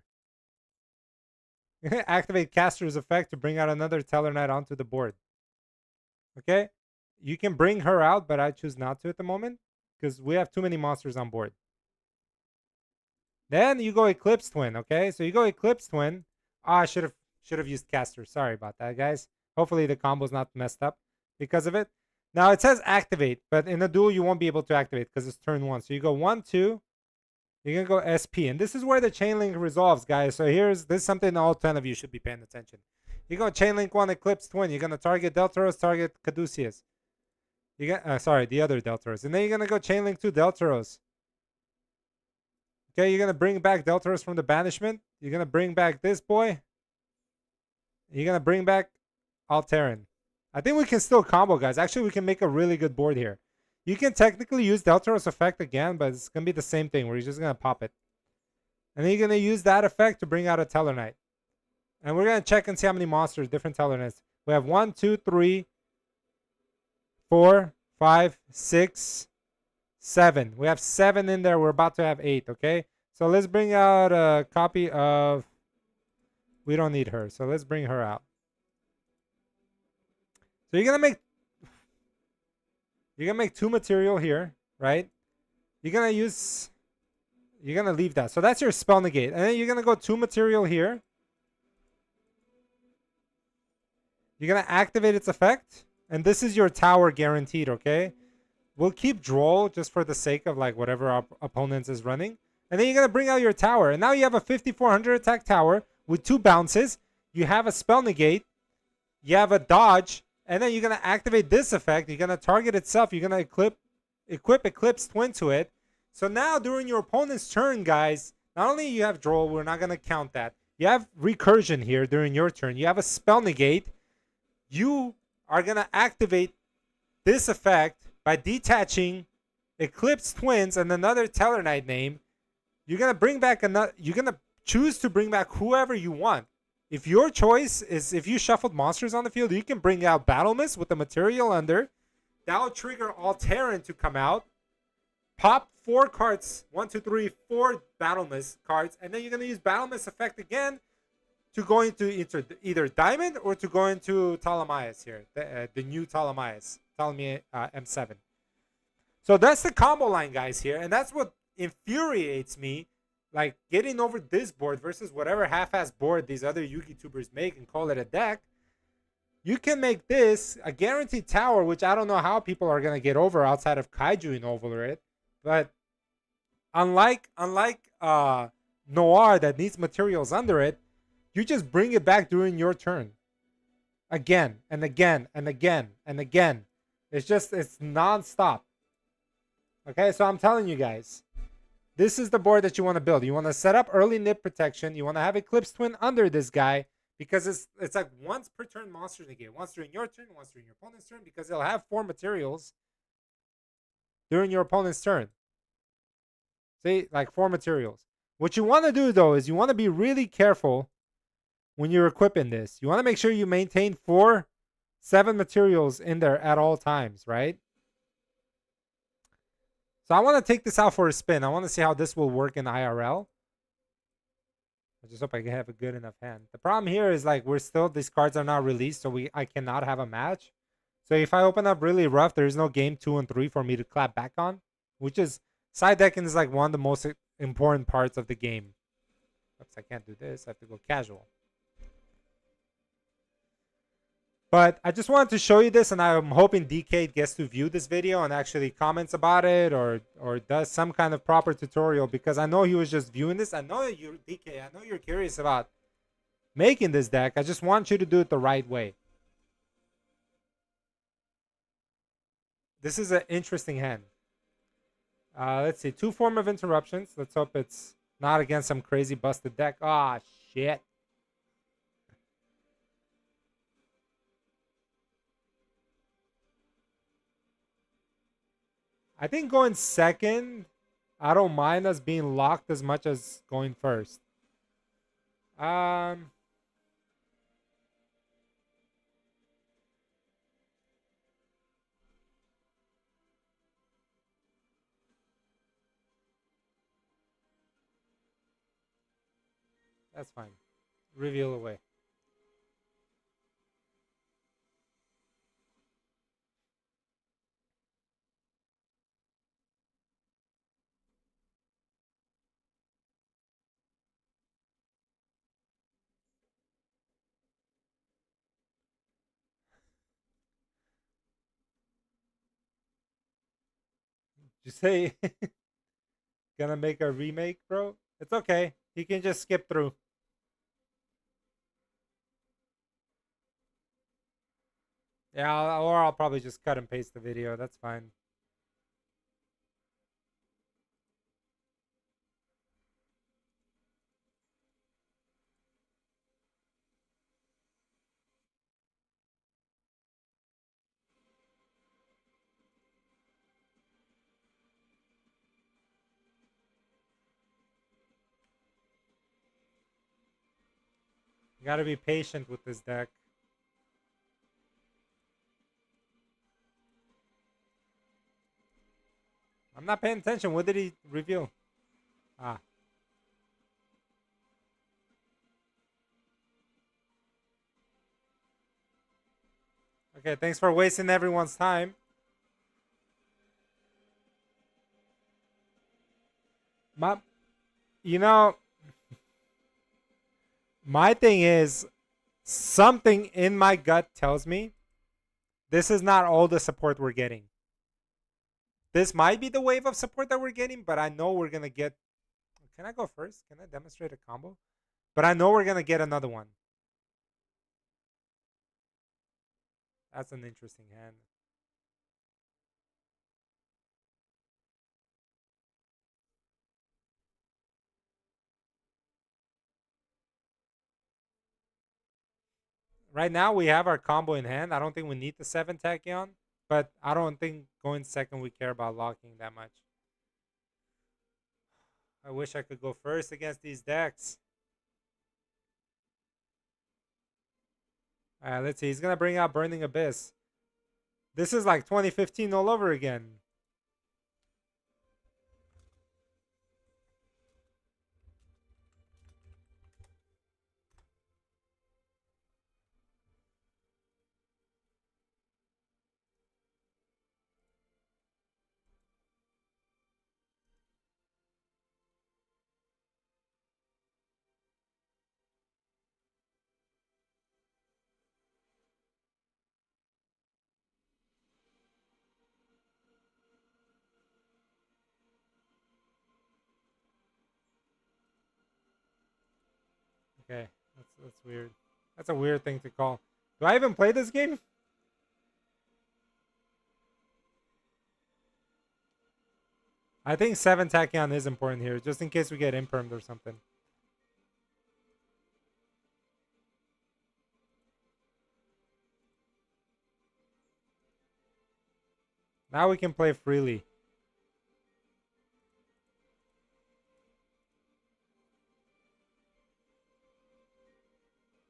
You're going to activate Caster's effect to bring out another tellarknight onto the board. Okay? You can bring her out, but I choose not to at the moment because we have too many monsters on board. Then you go Eclipse Twin, okay? So you go Eclipse Twin. I should have used Caster. Sorry about that, guys. Hopefully the combo's not messed up because of it. Now it says activate, but in a duel you won't be able to activate because it's turn 1. So you go 1, 2. You're gonna go SP, and this is where the chain link resolves, guys. So this is something all 10 of you should be paying attention. You go chain link 1, Eclipse Twin. You're gonna target Deltaros, target Caduceus. You get sorry, the other Deltaros, and then you're gonna go chain link 2 Deltaros. Okay, you're gonna bring back Deltaros from the banishment. You're gonna bring back this boy. You're gonna bring back Alteran. I think we can still combo, guys. Actually, we can make a really good board here. You can technically use Deltaros effect again, but it's going to be the same thing where you're just going to pop it. And then you're going to use that effect to bring out a tellarknight. And we're going to check and see how many monsters, different tellarknights. We have 1, 2, 3, 4, 5, 6, 7. We have 7 in there. We're about to have 8, okay? So let's bring out a copy of... We don't need her, so let's bring her out. So you're gonna make 2 material here, right? You're gonna leave that. So that's your spell negate. And then you're gonna go 2 material here. You're gonna activate its effect. And this is your tower guaranteed, okay? We'll keep Droll just for the sake of like whatever our opponents is running. And then you're gonna bring out your tower. And now you have a 5400 attack tower with 2 bounces. You have a spell negate. You have a dodge. And then you're going to activate this effect. You're going to target itself. You're going to equip Eclipse Twin to it. So now during your opponent's turn, guys, not only you have Droll, we're not going to count that. You have Recursion here during your turn. You have a Spell Negate. You are going to activate this effect by detaching Eclipse Twins and another tellarknight name. You're going to bring back another. You're going to choose to bring back whoever you want. If your choice is if you shuffled monsters on the field, you can bring out Battle Mist with the material under. That will trigger Alteran to come out. Pop 4 cards, 1, 2, 3, 4 Battle Mist cards, and then you're going to use Battle Mist effect again to go into either Diamond or to go into Ptolemaeus here, the new Ptolemaeus, M7. So that's the combo line, guys, here, and that's what infuriates me. Like, getting over this board versus whatever half-ass board these other Yugi tubers make and call it a deck. You can make this a guaranteed tower, which I don't know how people are going to get over outside of Kaijuing over it. But unlike Noir that needs materials under it, you just bring it back during your turn. Again and again and again and again. It's non-stop. Okay, so I'm telling you guys. This is the board that you want to build. You want to set up early nip protection. You want to have Eclipse Twin under this guy because it's like once per turn monster negate. Once during your turn, once during your opponent's turn, because they'll have 4 materials during your opponent's turn. See, like 4 materials. What you want to do, though, is you want to be really careful when you're equipping this. You want to make sure you maintain 7 materials in there at all times, right? So I want to take this out for a spin. I want to see how this will work in IRL. I just hope I can have a good enough hand. The problem here is like these cards are not released, so I cannot have a match. So if I open up really rough, there is no game 2 and 3 for me to clap back on, which is side decking is like one of the most important parts of the game. Oops, I can't do this. I have to go casual. But I just wanted to show you this, and I'm hoping DK gets to view this video and actually comments about it, or does some kind of proper tutorial, because I know he was just viewing this. I know you, DK. I know you're curious about making this deck. I just want you to do it the right way. This is an interesting hand. Let's see. 2 form of interruptions. Let's hope it's not against some crazy busted deck. Ah, shit. I think going second, I don't mind us being locked as much as going first. Um, that's fine. Reveal away. You say gonna make a remake, bro? It's okay. You can just skip through. Yeah, or I'll probably just cut and paste the video. That's fine. You gotta be patient with this deck. I'm not paying attention. What did he reveal? Ah. Okay, thanks for wasting everyone's time. My, you know, my thing is something in my gut tells me this is not all the support we're getting. This might be the wave of support that we're getting, but I know we're gonna get. Can I go first? Can I demonstrate a combo? But I know we're gonna get another one. That's an interesting hand. Right now we have our combo in hand. I don't think we need the 7 Tachyon, but I don't think going second we care about locking that much. I wish I could go first against these decks. Alright, let's see. He's gonna bring out Burning Abyss. This is like 2015 all over again. Okay, that's weird. That's a weird thing to call. Do I even play this game? I think 7 Tachyon is important here, just in case we get impermed or something. Now we can play freely.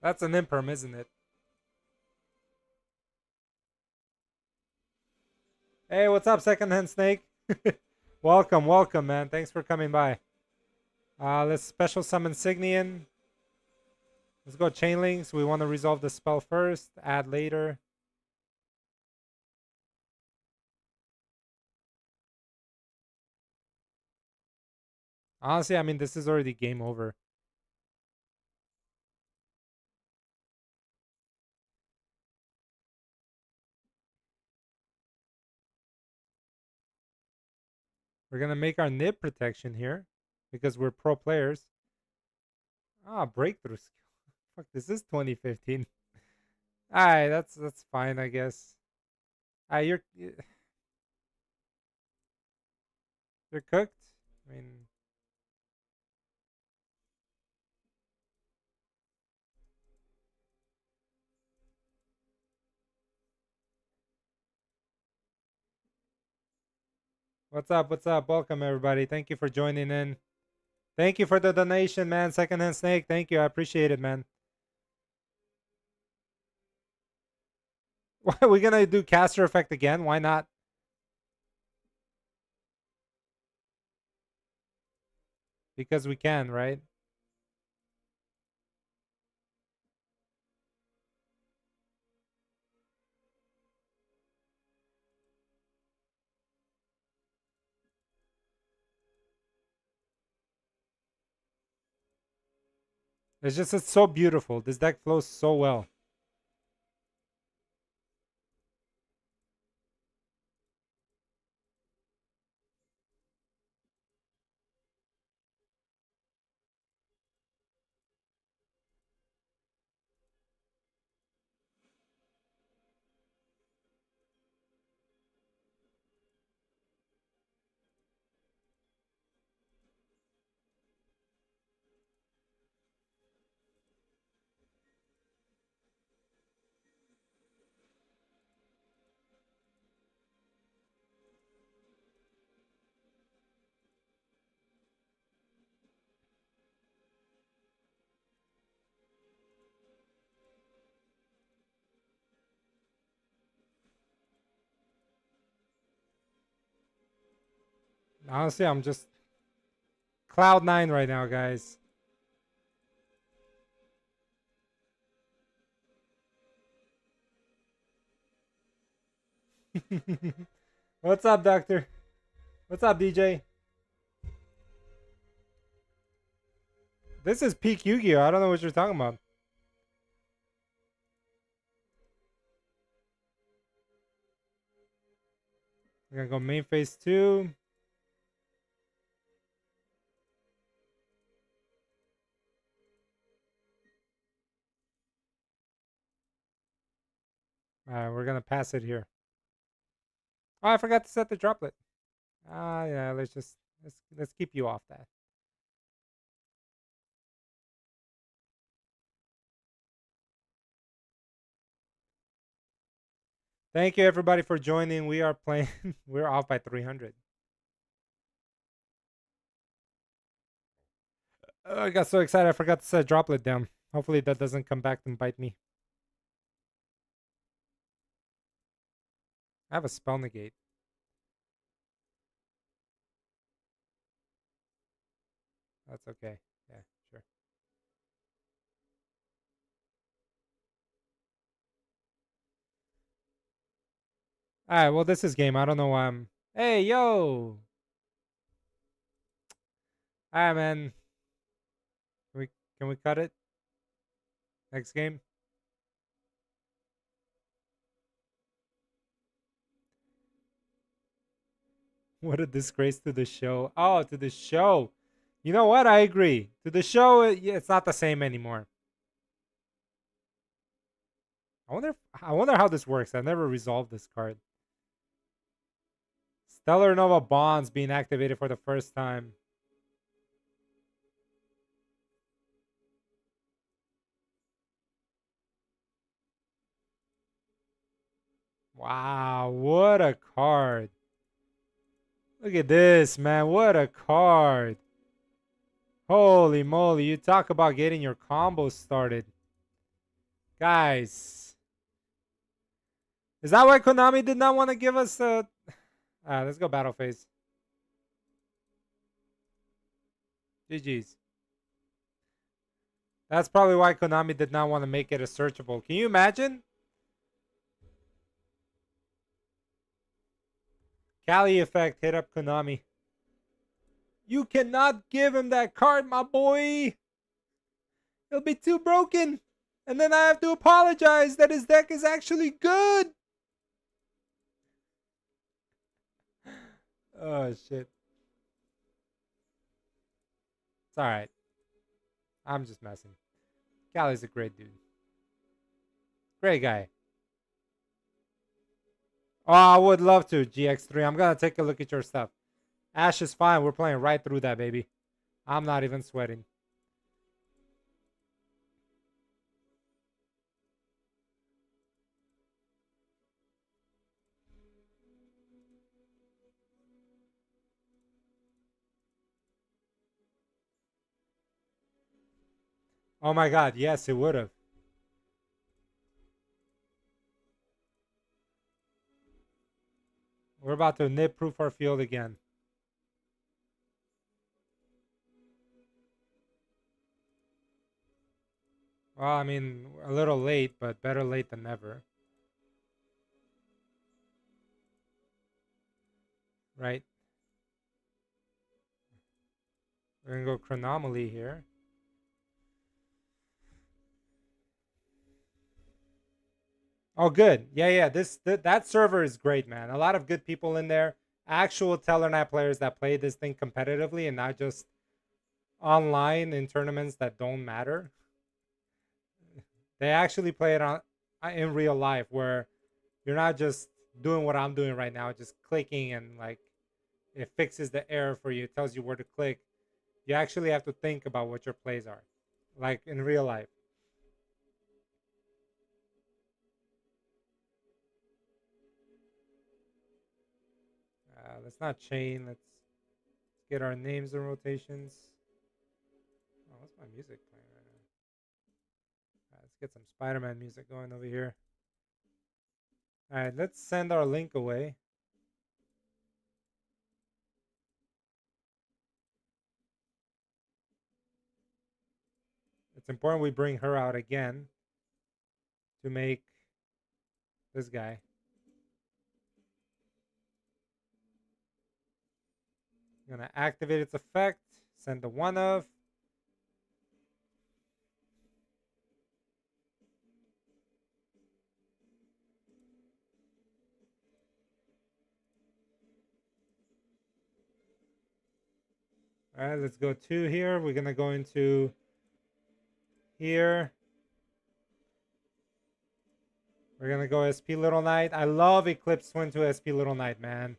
That's an imperm, isn't it? Hey, what's up, Secondhand Snake? Welcome, welcome, man. Thanks for coming by. Let's special summon Signian. Let's go Chain Links. We want to resolve the spell first, add later. Honestly, I mean, this is already game over. We're gonna make our nib protection here because we're pro players. Ah, breakthrough skill. Fuck, this is 2015. Alright, that's fine, I guess. You're cooked. I mean, what's up? What's up? Welcome everybody. Thank you for joining in. Thank you for the donation, man. Secondhand Snake. Thank you. I appreciate it, man. Why are we gonna do caster effect again? Why not? Because we can, right? It's so beautiful. This deck flows so well. Honestly, I'm just cloud nine right now, guys. What's up, Doctor? What's up, DJ? This is peak Yu-Gi-Oh! I don't know what you're talking about. We're gonna go main phase 2. We're gonna pass it here. Oh, I forgot to set the droplet. Yeah, let's keep you off that. Thank you everybody for joining. We are playing. We're off by 300. I got so excited I forgot to set droplet down. Hopefully that doesn't come back and bite me. I have a spell negate. That's okay. Yeah, sure. Alright, well this is game. I don't know why I'm. Hey yo! Alright man. Can we cut it? Next game? What a disgrace to the show. Oh, to the show. You know what? I agree. To the show, it's not the same anymore. I wonder how this works. I've never resolved this card. Stellar Nova Bonds being activated for the first time. Wow, what a card. Look at this, man. What a card. Holy moly, you talk about getting your combos started. Guys. Is that why Konami did not want to give us a... let's go battle phase. GG's. That's probably why Konami did not want to make it a searchable. Can you imagine? Cali effect hit up Konami. You cannot give him that card, my boy. It'll be too broken. And then I have to apologize that his deck is actually good. Oh, shit. It's alright. I'm just messing. Callie's a great dude. Great guy. Oh, I would love to, GX3. I'm gonna take a look at your stuff. Ash is fine. We're playing right through that, baby. I'm not even sweating. Oh my god, yes, it would have. We're about to nip proof our field again. Well, I mean, a little late, but better late than never. Right? We're gonna go chronomaly here. Oh, good. Yeah. That server is great, man. A lot of good people in there. Actual tellarknight players that play this thing competitively and not just online in tournaments that don't matter. They actually play it on in real life, where you're not just doing what I'm doing right now, just clicking and like it fixes the error for you, it tells you where to click. You actually have to think about what your plays are, like in real life. Let's not chain. Let's get our names and rotations. Oh, what's my music playing right now? Let's get some Spider-Man music going over here. All right, let's send our link away. It's important we bring her out again to make this guy. I'm gonna activate its effect, send the one of. All right, let's go to here. We're gonna go into here. We're gonna go SP Little Knight. I love Eclipse Twin to SP Little Knight, man.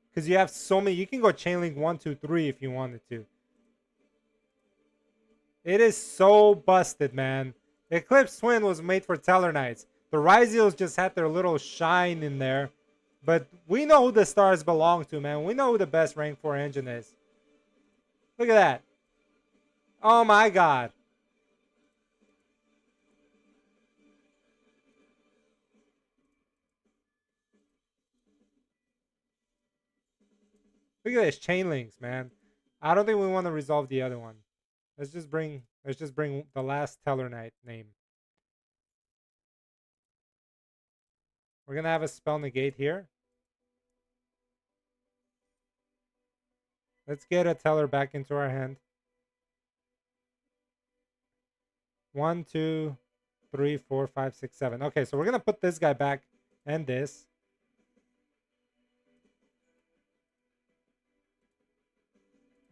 Because you have so many. You can go Chainlink 1, 2, 3 if you wanted to. It is so busted, man. Eclipse Twin was made for tellarknights. The Ryzios just had their little shine in there. But we know who the stars belong to, man. We know who the best rank 4 engine is. Look at that. Oh my god. Look at this chain links, man. I don't think we want to resolve the other one. Let's just bring the last tellarknight name. We're gonna have a spell negate here. Let's get a teller back into our hand. 1, 2, 3, 4, 5, 6, 7. Okay, so we're gonna put this guy back and this.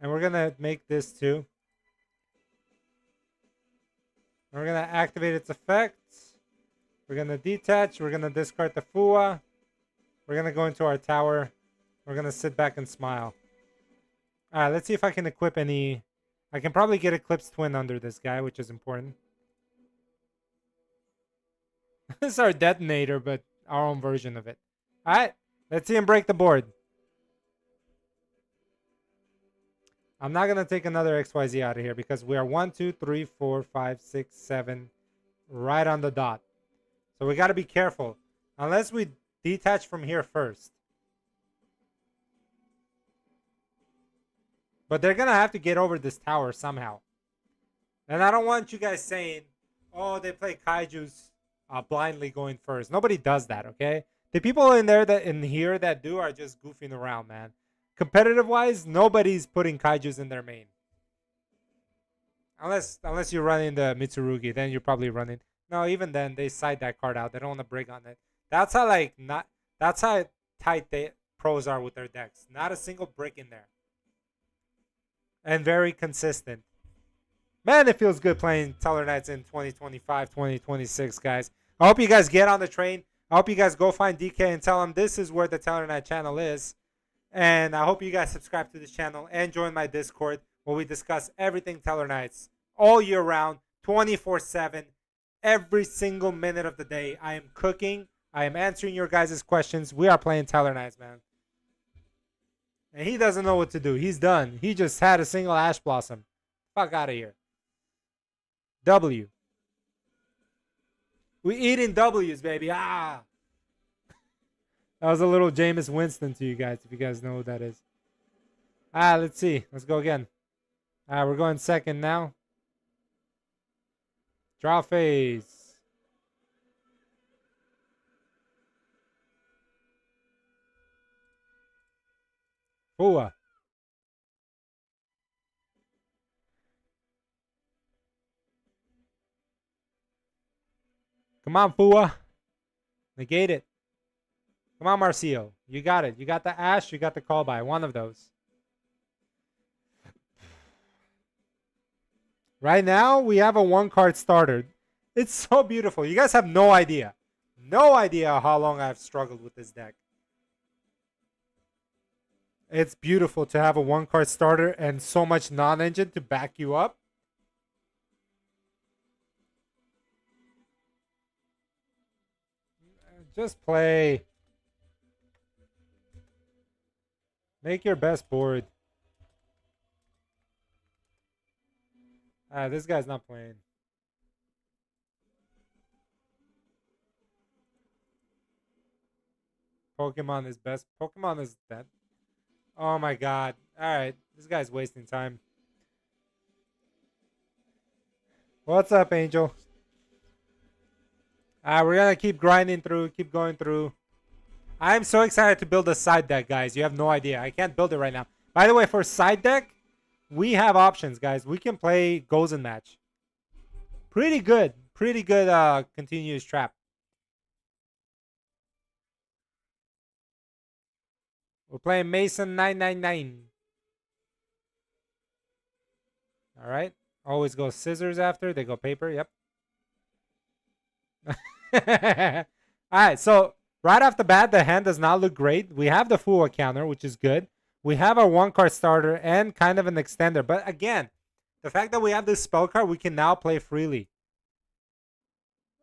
And we're gonna make this too. We're gonna activate its effects. We're gonna detach. We're gonna discard the Fua. We're gonna go into our tower. We're gonna sit back and smile. All right, let's see if I can equip any. I can probably get Eclipse Twin under this guy, which is important. This is our detonator, but our own version of it. All right, let's see him break the board. I'm not gonna take another XYZ out of here because we are 1, 2, 3, 4, 5, 6, 7, right on the dot. So we got to be careful, unless we detach from here first. But they're gonna have to get over this tower somehow. And I don't want you guys saying, "Oh, they play kaiju's blindly going first." Nobody does that, okay? The people in there that in here that do are just goofing around, man. Competitive wise, nobody's putting kaiju's in their main. Unless you're running the Mitsurugi, then you're probably running. No, even then they side that card out. They don't want to break on it. That's how that's how tight they pros are with their decks. Not a single brick in there. and very consistent. Man, it feels good playing Tellarknights in 2025, 2026, guys. I hope you guys get on the train. I hope you guys go find DK and tell him this is where the Tellarknight channel is. And I hope you guys subscribe to this channel and join my Discord where we discuss everything Tellarknights all year round, 24/7, every single minute of the day. I am cooking. I am answering your guys' questions. We are playing Tellarknights, man. And he doesn't know what to do. He's done. He just had a single Ash Blossom. Fuck out of here. W. We eating W's, baby. Ah. That was a little Jameis Winston to you guys, if you guys know who that is. Let's see. Let's go again. We're going second now. Draw phase. Fua. Come on, Fua. Negate it. Come on, Marcio. You got it. You got the Ash. You got the call by. One of those. Right now, we have a one-card starter. It's so beautiful. You guys have no idea. No idea how long I've struggled with this deck. It's beautiful to have a one-card starter and so much non-engine to back you up. Just play. Make your best board. This guy's not playing. Pokemon is best. Pokemon is dead. Oh my god. Alright. This guy's wasting time. What's up, Angel? We're gonna keep grinding through. Keep going through. I'm so excited to build a side deck, guys. You have no idea. I can't build it right now. By the way, for side deck, we have options, guys. We can play Gozen Match. Pretty good. Pretty good continuous trap. We're playing Mason 999. All right. Always go scissors after. They go paper. Yep. All right. So right off the bat, the hand does not look great. We have the Fua counter, which is good. We have our one-card starter and kind of an extender. But again, the fact that we have this spell card, we can now play freely.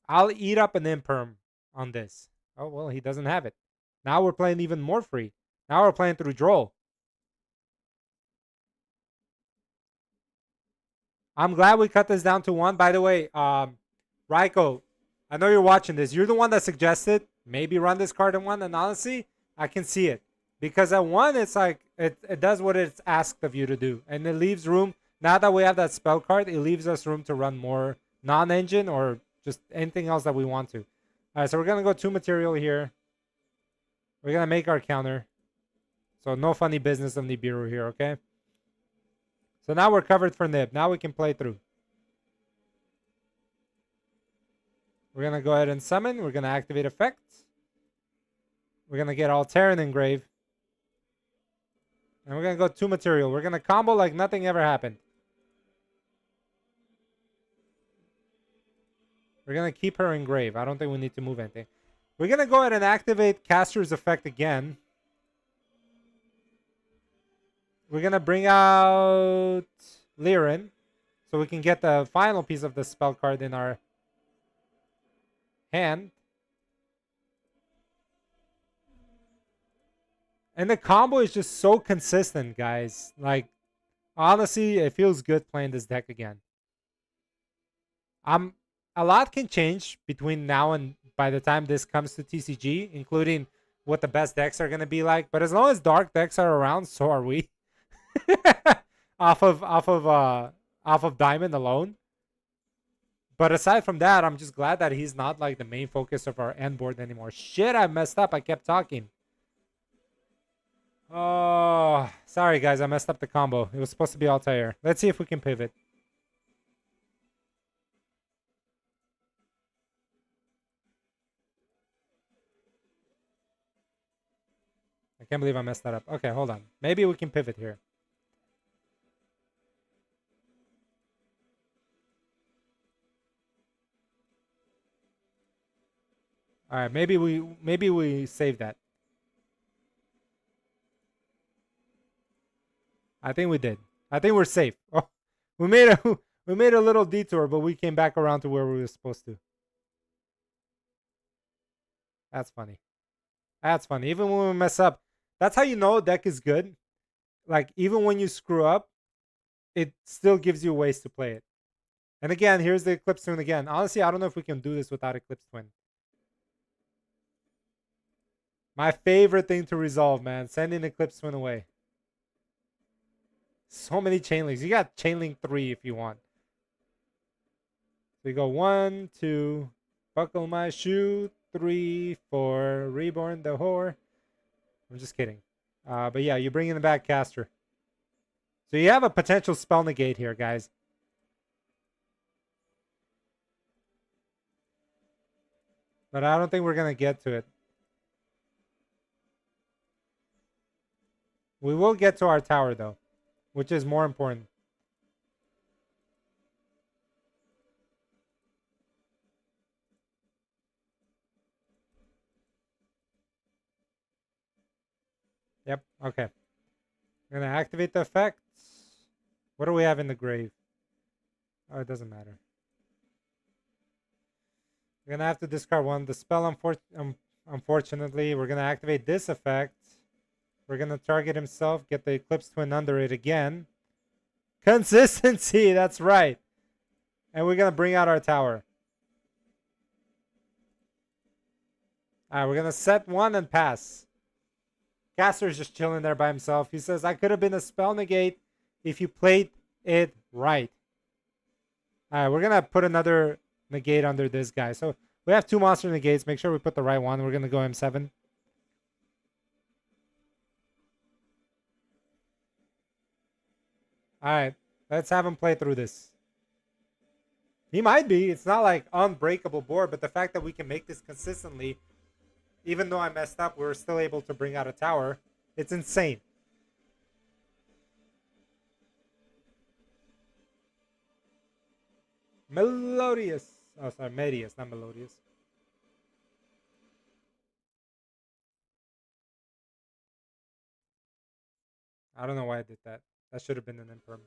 I'll eat up an Imperm on this. Oh, well, he doesn't have it. Now we're playing even more free. Now we're playing through Droll. I'm glad we cut this down to 1. By the way, Raiko, I know you're watching this. You're the one that suggested maybe run this card in 1. And honestly, I can see it. Because at 1, it's like, it does what it's asked of you to do. And it leaves room, now that we have that spell card, it leaves us room to run more non-engine or just anything else that we want to. All right, so we're going to go 2 material here. We're going to make our counter. So no funny business of Nibiru here, okay? So now we're covered for Nib. Now we can play through. We're going to go ahead and summon. We're going to activate effects. We're going to get Alteran Engrave. And we're going to go 2 material. We're going to combo like nothing ever happened. We're going to keep her Engrave. I don't think we need to move anything. We're going to go ahead and activate Caster's Effect again. We're going to bring out Lirin. So we can get the final piece of the spell card in our hand. And the combo is just so consistent, guys. Like, honestly, it feels good playing this deck again. A lot can change between now and by the time this comes to TCG, including what the best decks are going to be like. But as long as dark decks are around, so are we. off of Diamond alone. But aside from that, I'm just glad that he's not like the main focus of our end board anymore. Shit, I messed up. I kept talking. Oh, sorry guys, I messed up the combo. It was supposed to be Altair. Let's see if we can pivot. I can't believe I messed that up. Okay, hold on. Maybe we can pivot here. All right, maybe we save that. I think we did. I think we're safe. Oh, we made a we made a little detour, but we came back around to where we were supposed to. That's funny. That's funny. Even when we mess up, that's how you know a deck is good. Like even when you screw up, it still gives you ways to play it. And again, here's the Eclipse Twin again. Honestly, I don't know if we can do this without Eclipse Twin. My favorite thing to resolve, man. Sending Eclipse Twin away. So many chain links. You got chain link 3 if you want. So you go 1, 2, buckle my shoe, 3, 4, reborn the whore. I'm just kidding. But yeah, you bring in the back caster. So you have a potential spell negate here, guys. But I don't think we're going to get to it. We will get to our tower, though, which is more important. Yep, okay. I'm going to activate the effects. What do we have in the grave? Oh, it doesn't matter. We're going to have to discard one. The spell, unfortunately, we're going to activate this effect. We're going to target himself, get the Eclipse Twin under it again. Consistency, that's right. And we're going to bring out our tower. All right, we're going to set one and pass. Caster's just chilling there by himself. He says, I could have been a spell negate if you played it right. All right, we're going to put another negate under this guy. So we have 2 monster negates. Make sure we put the right one. We're going to go M7. All right, let's have him play through this. He might be. It's not like unbreakable board, but the fact that we can make this consistently, even though I messed up, we're still able to bring out a tower. It's insane. Melodious. Oh, sorry, Medius, not Melodious. I don't know why I did that. That should have been an imperm.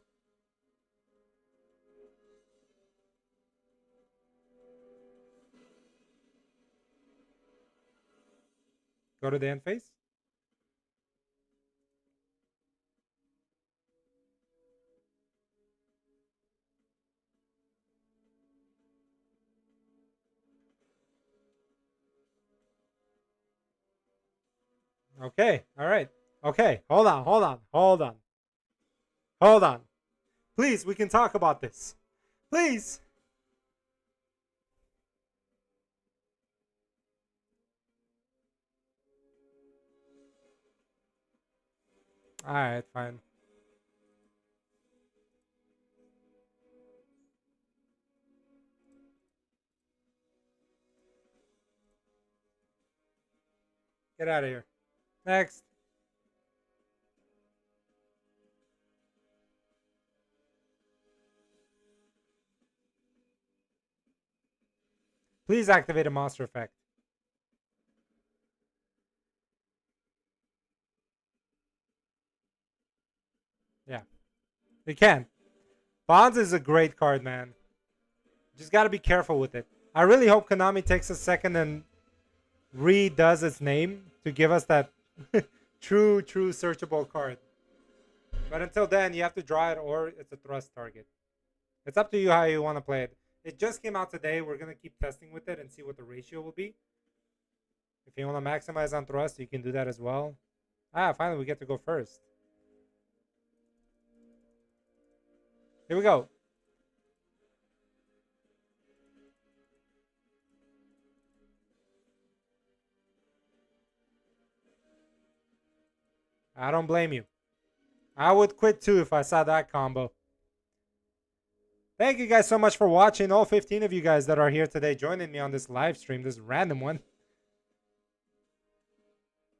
Go to the end phase. Okay, all right. Okay, hold on. Please, we can talk about this. Please. All right, fine. Get out of here. Next. Please activate a monster effect. Yeah. You can. Bonds is a great card, man. Just got to be careful with it. I really hope Konami takes a second and redoes its name to give us that true searchable card. But until then, you have to draw it or it's a thrust target. It's up to you how you want to play it. It just came out today. We're going to keep testing with it and see what the ratio will be. If you want to maximize on thrust, you can do that as well. Ah, finally we get to go first. Here we go. I don't blame you. I would quit too if I saw that combo. Thank you guys so much for watching. All 15 of you guys that are here today joining me on this live stream, this random one.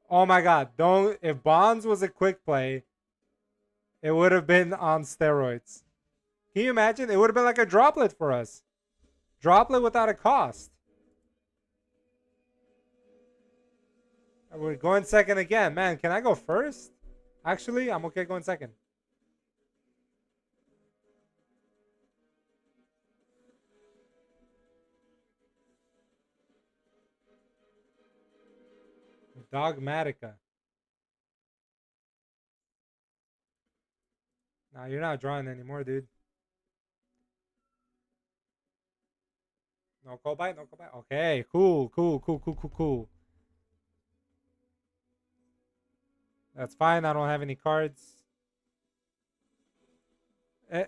Oh my god, don't, if Bonds was a quick play, it would have been on steroids. Can you imagine? It would have been like a droplet for us. Droplet without a cost. We're going second again. Man, can I go first? Actually, I'm okay going second. Dogmatica. Nah, you're not drawing anymore, dude. No cobite, no cobite. Okay, cool, cool, cool, cool, cool, cool. That's fine. I don't have any cards. Eh,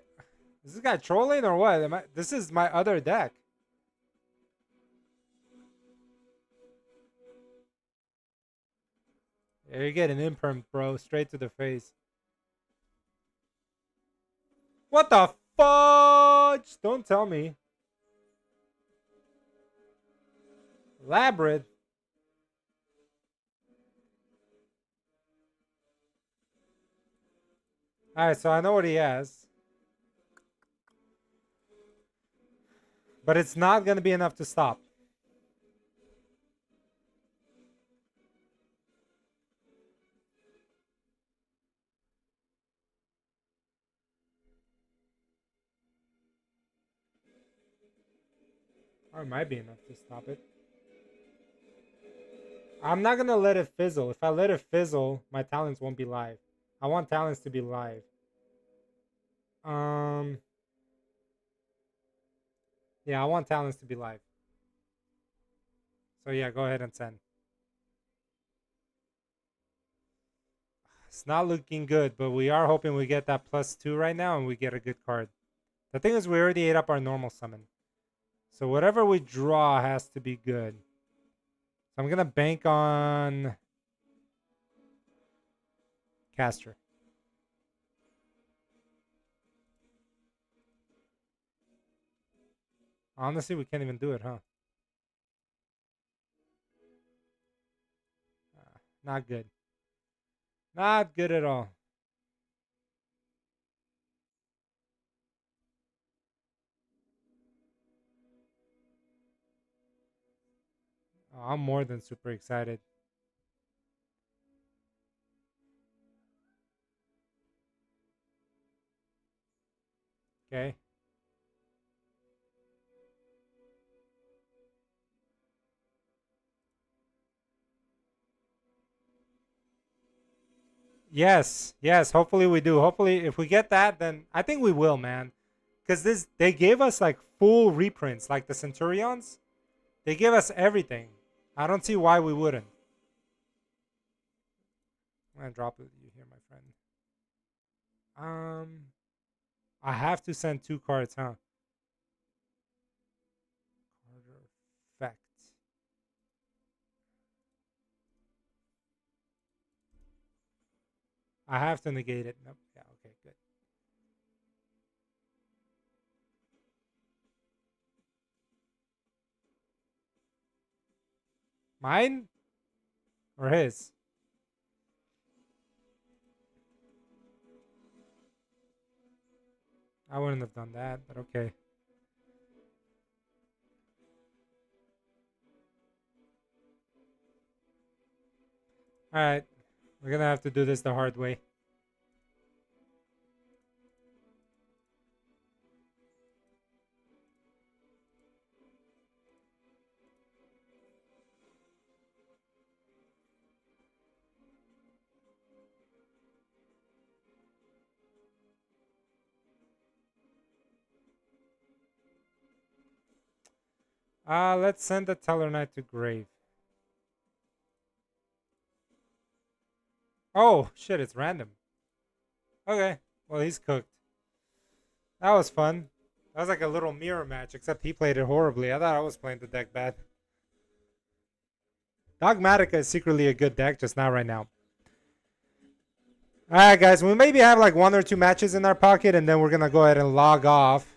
is this guy trolling or what? This is my other deck. Yeah, you get an imperm, bro, straight to the face. What the fudge? Don't tell me. Labyrinth. Alright, so I know what he has. But it's not going to be enough to stop. Or it might be enough to stop it. I'm not going to let it fizzle. If I let it fizzle, my talents won't be live. I want talents to be live. Yeah, I want talents to be live. So yeah, go ahead and send. It's not looking good, but we are hoping we get that +2 right now and we get a good card. The thing is, we already ate up our normal summon. So whatever we draw has to be good. So I'm going to bank on Caster. Honestly, we can't even do it, huh? Not good. Not good at all. Oh, I'm more than super excited. Okay. Yes, yes. Hopefully we do. Hopefully, if we get that, then I think we will, man. Because they gave us like full reprints, like the Centurions. They give us everything. I don't see why we wouldn't. I'm gonna drop it you here, my friend. I have to send 2 cards, huh? Card effect. I have to negate it. Nope. Yeah. Okay. Good. Mine or his? I wouldn't have done that, but okay. All right. We're gonna have to do this the hard way. Let's send the tellarknight to grave. Oh shit! It's random. Okay. Well, he's cooked. That was fun. That was like a little mirror match, except he played it horribly. I thought I was playing the deck bad. Dogmatica is secretly a good deck, just not right now. Alright, guys, we maybe have like 1 or 2 matches in our pocket, and then we're gonna go ahead and log off.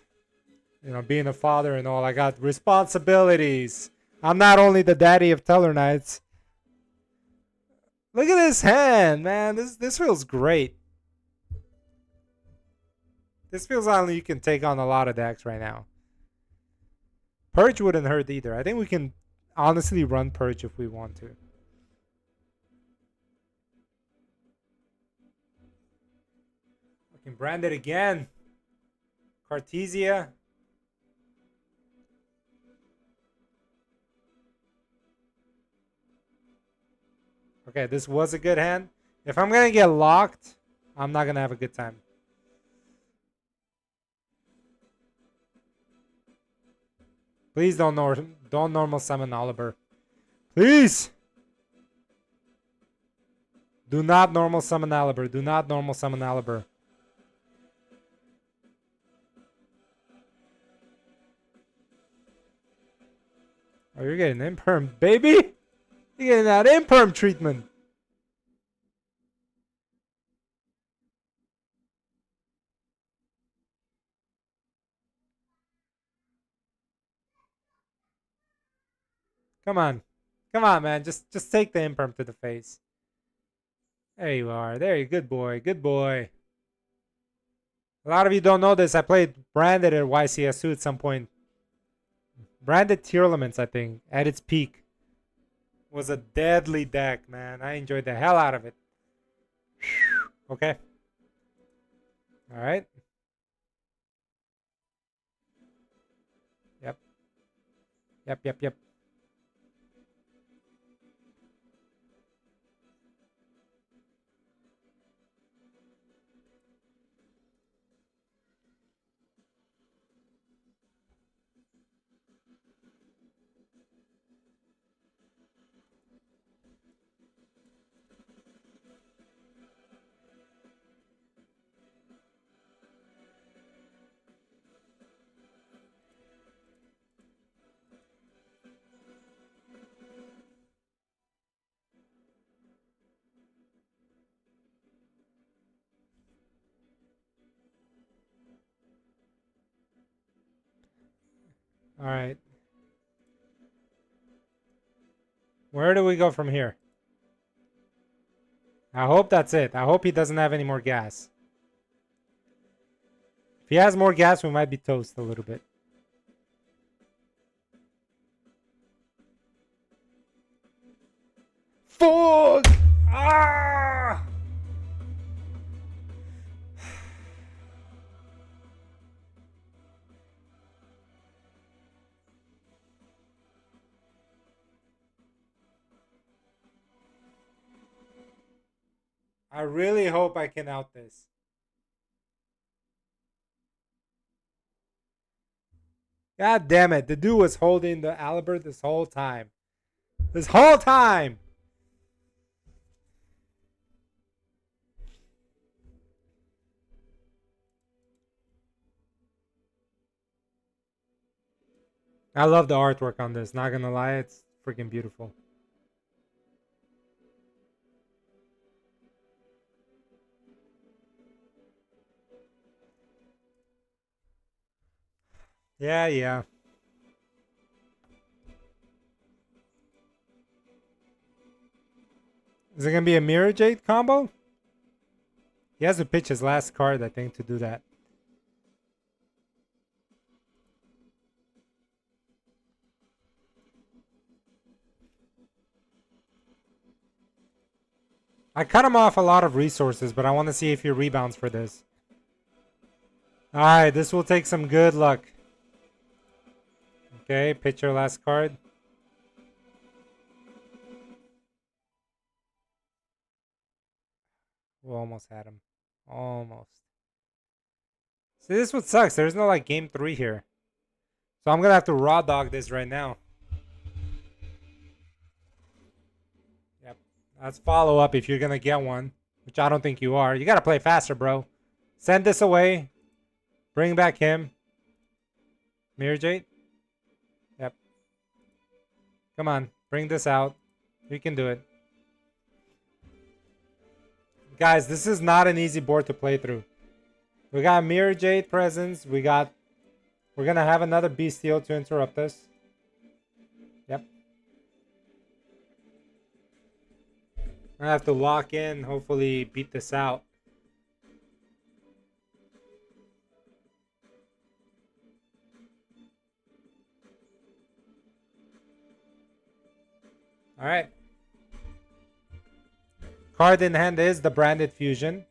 You know, being a father and all, I got responsibilities. I'm not only the daddy of tellarknights. Look at this hand, man. This feels great. This feels like you can take on a lot of decks right now. Purge wouldn't hurt either. I think we can honestly run Purge if we want to. Fucking branded again. Cartesia. Okay, this was a good hand. If I'm gonna get locked, I'm not gonna have a good time. Please don't normal summon Oliver. Please! Do not normal summon Oliver. Do not normal summon Oliver. Oh, you're getting imperm, baby! You're getting that imperm treatment. Come on. Come on, man. Just take the imperm to the face. There you are. There you good boy. Good boy. A lot of you don't know this. I played Branded at YCSU at some point. Branded Tier Elements, I think, at its peak. Was a deadly deck, man. I enjoyed the hell out of it. Okay. Alright. Yep. Yep. Alright. Where do we go from here? I hope that's it. I hope he doesn't have any more gas. If he has more gas, we might be toast a little bit. Fuck! Ah! I really hope I can out this. God damn it. The dude was holding the Albert this whole time. This whole time! I love the artwork on this. Not gonna lie, it's freaking beautiful. Yeah. Is it gonna be a Mirror Jade combo? He has to pitch his last card, I think, to do that. I cut him off a lot of resources, but I want to see if he rebounds for this. Alright, this will take some good luck. Okay, pitch your last card. We almost had him. Almost. See, this is what sucks. There's no, like, game 3 here. So I'm going to have to raw dog this right now. Yep. That's follow up if you're going to get one. Which I don't think you are. You got to play faster, bro. Send this away. Bring back him. Mirror Jade. Yep. Come on. Bring this out. You can do it. Guys, this is not an easy board to play through. We got Mirror Jade presence. We're gonna have another Bestial to interrupt us. Yep. I have to lock in, hopefully beat this out. Alright. Card in hand is the Branded Fusion.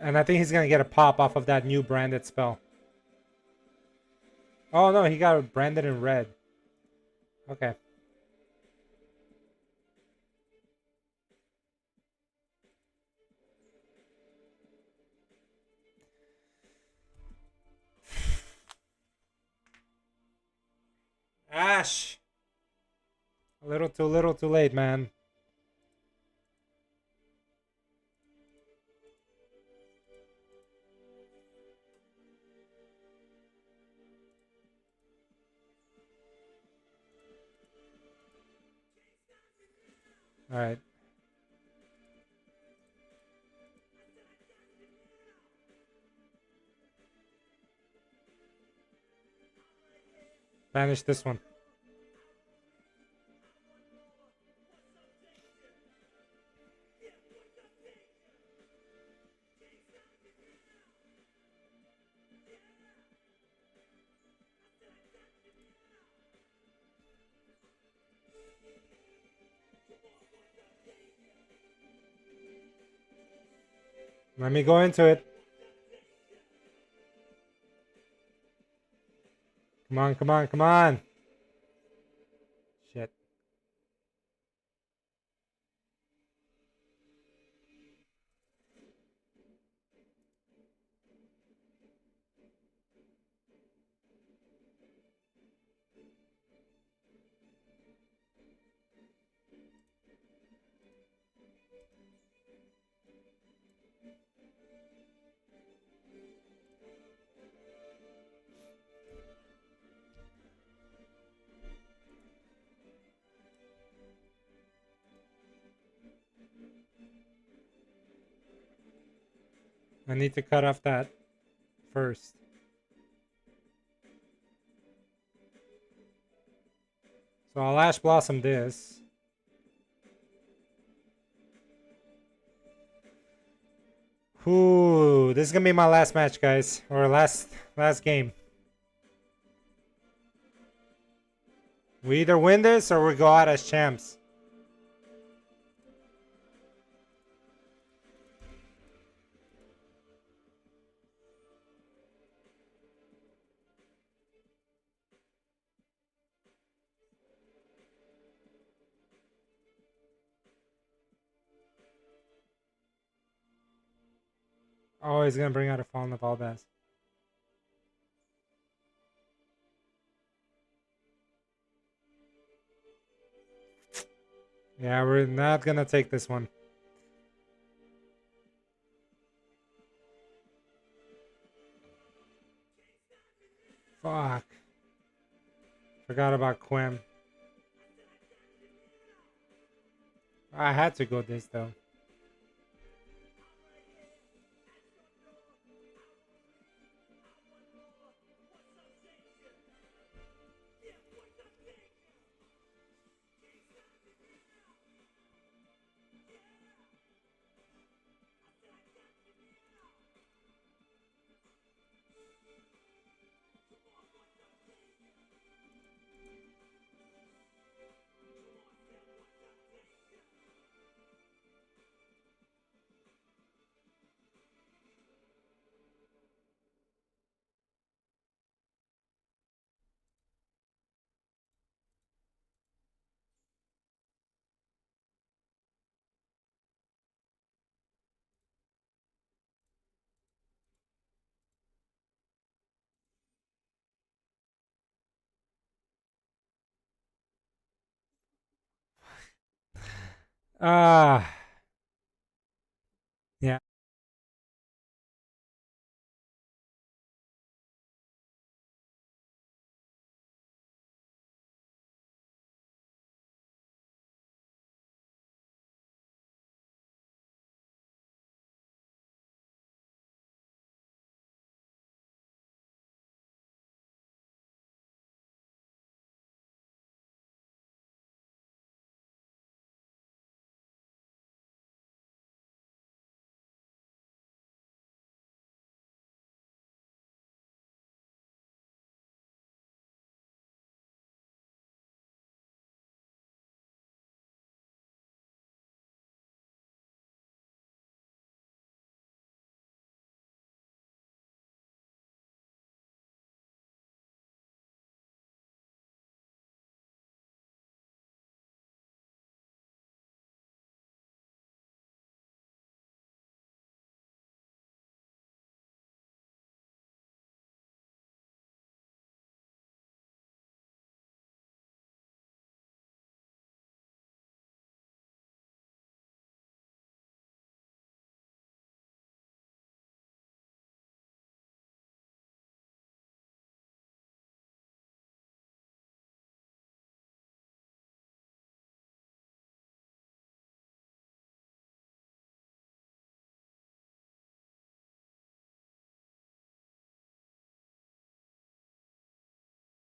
And I think he's gonna get a pop off of that new branded spell. Oh no, he got branded in red. Okay. Ash! A little too late, man. Alright. Banish this one. Let me go into it. Come on, come on, come on. Shit. I need to cut off that first. So I'll Ash Blossom this. Ooh, this is gonna be my last match, guys. Or last game. We either win this or we go out as champs. Oh, he's gonna bring out a Fallen of Albaz. Yeah, we're not gonna take this one. Fuck. Forgot about Quem. I had to go this though. Ah.